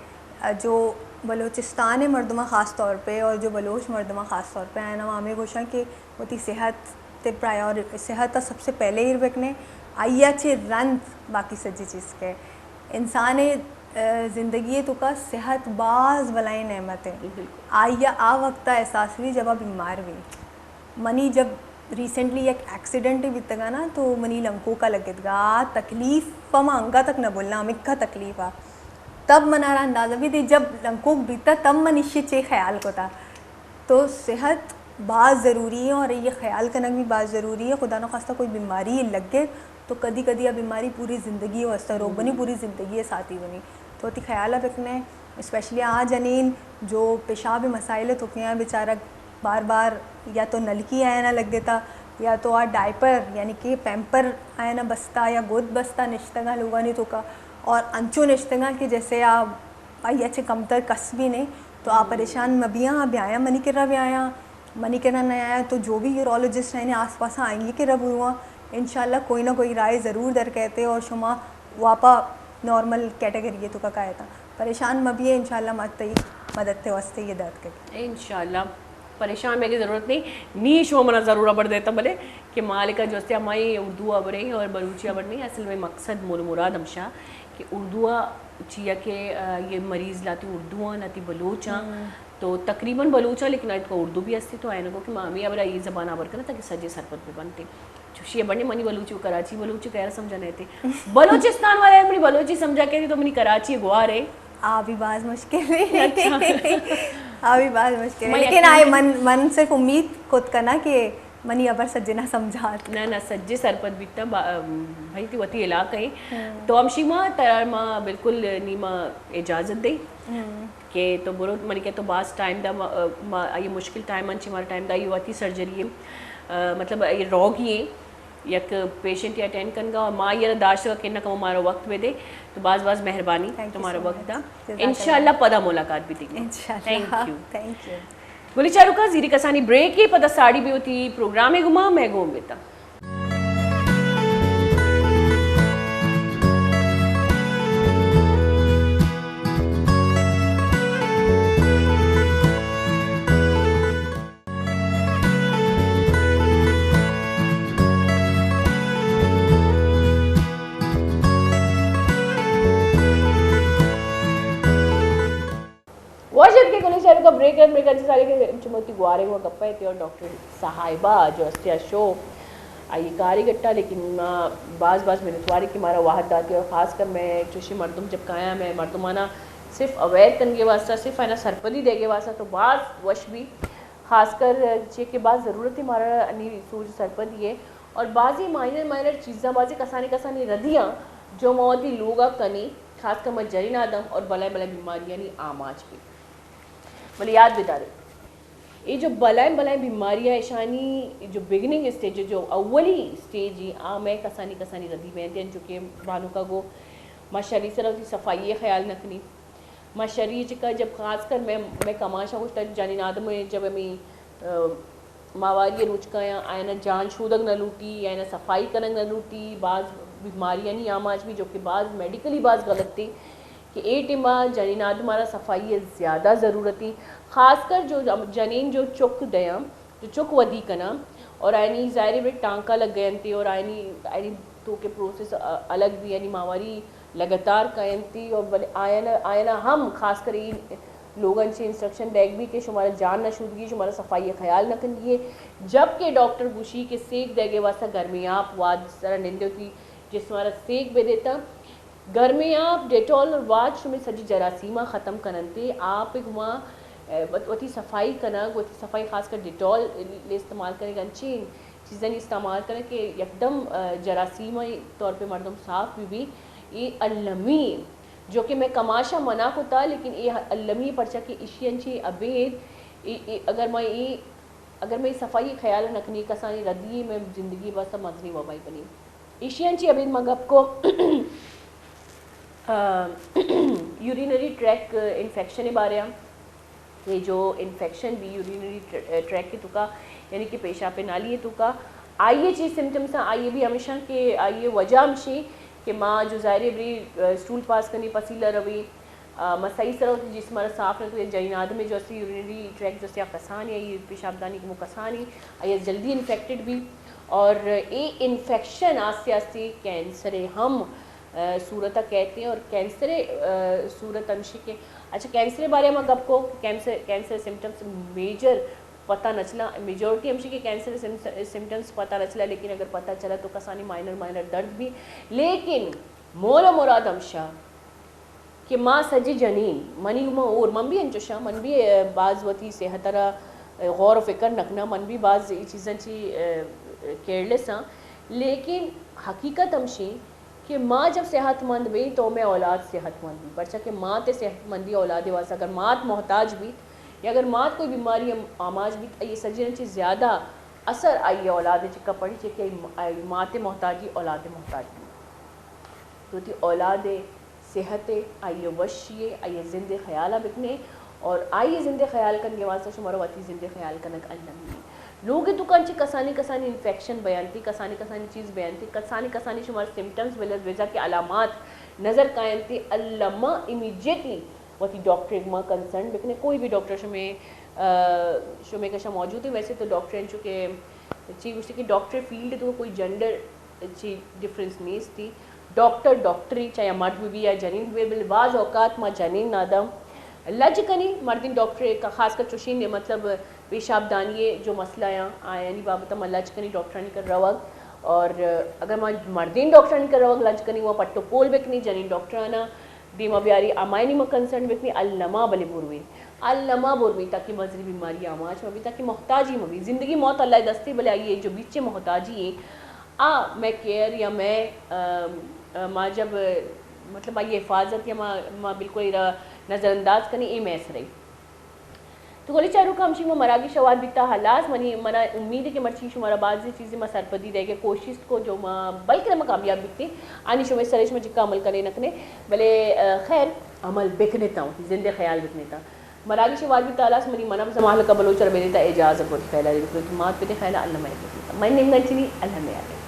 جو بلوچستان ہے مردمہ خاص طور پہ, اور جو بلوچ مردمہ خاص طور پہ ہے نا, ہمیں کوشاں کہ ہوتی صحت تے پرائیورٹی, صحت سب سے پہلے ہی رکھنے آئیا چے رنت باقی سجی چیز کے. انسان زندگی تو کا صحت بعض بلائیں نعمت ہے. آئیا آ وقت احساس ہوئی جب آپ بیمار ہوئی. منی جب ریسنٹلی ایک ایکسیڈنٹ بیتا گا نا, تو منی لنکو کا لگت گا تکلیف پما انگا تک نہ بولنا ہمیں کا تکلیف آ, تب منارا اندازہ بھی تھی جب لنکوک بیتا تب منشی چے خیال کو تھا. تو صحت بعض ضروری ہے, اور یہ خیال کرنا بھی بعض ضروری ہے. خدا نخواستہ کوئی بیماری لگ گئے تو کدی یہ بیماری پوری زندگی واسطہ روگ بنی, پوری زندگی ساتھی بنی. تو اتی خیال رکھنا ہے, اسپیشلی جنین جو پیشاب مسائل تو ہیں بیچارہ بار بار یا تو نلکی آیا نہ لگ دیتا, یا تو ڈائپر یعنی کہ پیمپر آیا نہ بستا, یا گود بستا نشتگاں لوگا نہیں تو کا, اور انچو نشتگاں کہ جیسے آپ آئی اچھے کم تر کس بھی نہیں, تو آپ پریشان مبیاں بھی آیا منی کرا بھی آیا منی کرا نہیں آیا. تو جو بھی یورولوجسٹ ہیں آس پاس آئیں گے کہ رب ہوا انشاءاللہ کوئی نہ کوئی رائے ضرور در کہتے, اور شما واپا نارمل کیٹیگری تو کا کہا تھا. پریشان مبی ہے انشاءاللہ مدد تے واسطے یہ درد کرے انشاءاللہ. پریشان میں کی ضرورت نہیں, نیش ہو منا ضرور ابڑ دیتا بلے کہ مالکہ جو استے ہماری اردو ابڑیں اور بلوچی ابڑ نہیں. اصل میں مقصد مول مراد ہمشا کہ اردو چیا کہ یہ مریض لاتی اردو لاتی بلوچاں, تو تقریباً بلوچاں لیکن آج کو اردو بھی ہستی. تو آئے نگو کہ مامی ابرا یہ زبان آبر کرنا تاکہ سجے سرپت بھی بنتے. چوشی بڑھنے منی بلوچی کراچی بلوچی کہہ سمجھانے تھے, بلوچستان والے منی بلوچی سمجھا کے تو منی کراچی گوا رہے بھی بعض مشکل ہے, بھی بعض مشکل ہے. لیکن آئے من صرف امید خود کرنا کہ منی ابر سجے نہ سمجھا نہ سجے سرپت بیتا بھائی تی وتی علاقہ ہے. تو ہم شیما تیار ماں بالکل نیما اجازت دے کہ تو برو منی کہ تو بعض ٹائم دا یہ مشکل ٹائم انچی مارا ٹائم دا یہ وتی سرجری ہے, مطلب یہ روگ ہی ہے یک پیشنٹ یا اٹینڈ کرن گا, اور ماں یہ داشت کا کہنا کہ ہمارا وقت میں دے. تو بعض مہربانی تمہارا وقت دا, انشاءاللہ پدا ملاقات بھی تھی. Thank you. گلی چارو کا زیری کسانی بریک ہی پدا ساڑی بھی ہوتی پروگرام ہے گما میں گوم بیتا. واجد کے گلی چارو کا بریک جی سارے کے چموتی گوارے ہوا گپا تھے, اور ڈاکٹر صاحبہ جو استیا شو آئی کاری گٹا. لیکن بعض میرے تواری کی مارا واحد داتی, اور خاص کر میں چوشی مردم جب کہایا میں مردمانہ صرف اوید تن کے واسطہ صرف ہے نا سرپدی دے کے واسطہ, تو بعض وش بھی خاص کر چیک کے بعض ضرورت ہے مارا انی سوج سرپدی ہے, اور بعضی مائنر چیزاں بعضی کسانی ردیاں جو موتی لوگا کنی خاص کر مجرین آدم اور بلائے بیماری یعنی آماج بھی بلے یاد بتا رہے. یہ جو بلائیں بیماریاں ایشانی جو بگننگ اسٹیج جو اولی اسٹیج ہی عام ہے کسانی ردی میں دیں, جو کہ بانو کا گو ماں شریع سے رہتی صفائی خیال نکنی ماں شریع کا جب خاص کر میں کماشا کچھ تک جانی نادم ہوئے جب ہمیں ماواری روچکایا آئے نہ جان شودک نہ لوٹی آئے نہ صفائی کنگ نہ لوٹی. بعض بیماریاں نہیں عام آج بھی جو کہ بعض میڈیکلی بعض غلط تھی کہ ایٹما جنینات ہمارا صفائی زیادہ ضرورتی خاص کر جو جنین جو چک دیا جو چک ودی کنا اور آئینی ظاہر بھی ٹانکا لگ گئے تھی اور آئینی تو کے پروسیس الگ بھی یعنی ماواری لگاتار قائم تھی اور آئینہ ہم خاص کر لوگن سے انسٹرکشن دیکھ بھی کہ شمارا جان نشودگی شمارا صفائی خیال نہ کریے جبکہ ڈاکٹر گوشی کے سیک دے گے واسطہ گرمی آپ واد سارا نندے ہوتی جس ہمارا سیک بے دیتا گرمی آپ ڈیٹول اور واد شمی سجی جراثیمہ ختم کننتے آپ ایک وہاں وتی صفائی کنا وتی صفائی خاص کر ڈیٹول لے استعمال کرے گا انچین چیزیں استعمال کریں کہ یکدم جراثیمہ طور پہ مردم صاف بھی یہ علمی جو کہ میں کماشا منع کو تھا لیکن یہ علمی پرچہ کی اشینچی ابید اگر میں صفائی خیال رکھنی کسانی ردی میں زندگی بس مزنی وبائی بنی ایشینچی ابید مگب کو یورینری ٹریک انفیکشن بارے یہ جو انفیکشن بھی یورینری ٹریک کے تکا یعنی کہ پیشاب پہ نالی تو کا آئیے چیز سمٹمس ہیں آئیے بھی ہمیشہ کہ آئیے وجہ ہمشی کہ ماں جو ظاہر بری سٹول پاس کرنی پسیلہ روی مسائی سر ہوتی جس ہمارا صاف رکھتے جنینات میں جو اسی یورینری ٹریک جو سیا کسانی ہے پیشاب دانی کی وہ کسانی آئیے جلدی انفیکٹڈ بھی اور یہ انفیکشن آستے آستے کینسر ہم صورتہ کہتے ہیں اور کینسر صورت انشی کے اچھا کینسر بارے میں گپ کو کینسر سمٹمس میجر پتہ نہ چلا میجورٹی ہمشی کے کینسر سمٹمس پتہ نہ چلا لیکن اگر پتہ چلا تو کسانی مائنر درد بھی لیکن مولا مراد ہمشا کہ ماں سجی جنین منی اور من بھی انچوشا من بھی بعض وتی صحت را غور و فکر نکنا من بھی بعض چیزیں چی کیئرلیس ہاں لیکن حقیقت ہمشی کہ ماں جب صحت مند بھی تو میں اولاد صحت مند بھی پرچہ کہ ماں تے صحت مندی اولاد واسطہ اگر ماں محتاج بھی یا اگر ماں کوئی بیماری آماج بھی یہ سجن چیز زیادہ اثر آئی اولاد چکا پڑی چکے ماں تے محتاجی اولاد محتاج بھی تو تی اولاد صحت آئیے وشیے آئیے زندے خیالہ بکنے اور آئیے زندے خیال کرنے واسطہ شمارا واتی زندے خیال کرنک علمی لوگ تو کانچی کسانی انفیکشن بیانتی کسانی چیز بیانتی کسانی شمار سمٹمز ویزا کے علامات نظر قائم تھی علامہ امیجیٹلی واتی ڈاکٹر اگما کنسرن بکنے کوئی بھی ڈاکٹر شمیں کشا موجود ہے ویسے تو ڈاکٹر ہیں چونکہ چیز اس کی ڈاکٹر فیلڈ تو کوئی جنڈر چی ڈفرینس نہیں تھی ڈاکٹری چاہے مرد بھی یا جنین بھی بعض اوقات ماں جنین نادم لج کنی مردین ڈاکٹر کا خاص کر چوشین مطلب پیشاب دانیے جو مسئلہ آیا یعنی بابتا ماں لج کنی ڈاکٹرانی کر روگ اور اگر ماں مردین ڈاکٹرانی کر روگ لج کنی وہ پٹو پول بکنی جنین ڈاکٹرانا دیما بیاری آمائنی میں کنسرن بکنی علمہ بلے بروی تاکہ مذہبی بیماری آماج میں بھی تاکہ محتاجی میں بھی زندگی موت اللہ دستی بلے آئیے جو بیچے محتاجی ہے میں کیئر یا میں ماں جب مطلب آئیے حفاظت یا ماں بالکل نظر انداز کرنی اے میس رہی تو گولی چارو کا ہمشی میں مراگی شواد بیتا حلاس منا امید ہے کہ مرچی شمارا بعضی چیزیں میں سرپدی رہ گئے کوشش کو جو ماں بلکہ میں کامیاب بکتی آنی شمیں سرش میں جکا عمل کرنے نکنے بلے خیر عمل بکنے تا ہوں زندے خیال بکنے تا مراگی شواد بیتا حلاس منی منم زمال کا بلوچر بیدیتا اجازت ہوتی خیلہ رہی تو مات پیتے خیلہ اللہ میں بکنے تا میں نمگن چلی اللہ میں آگے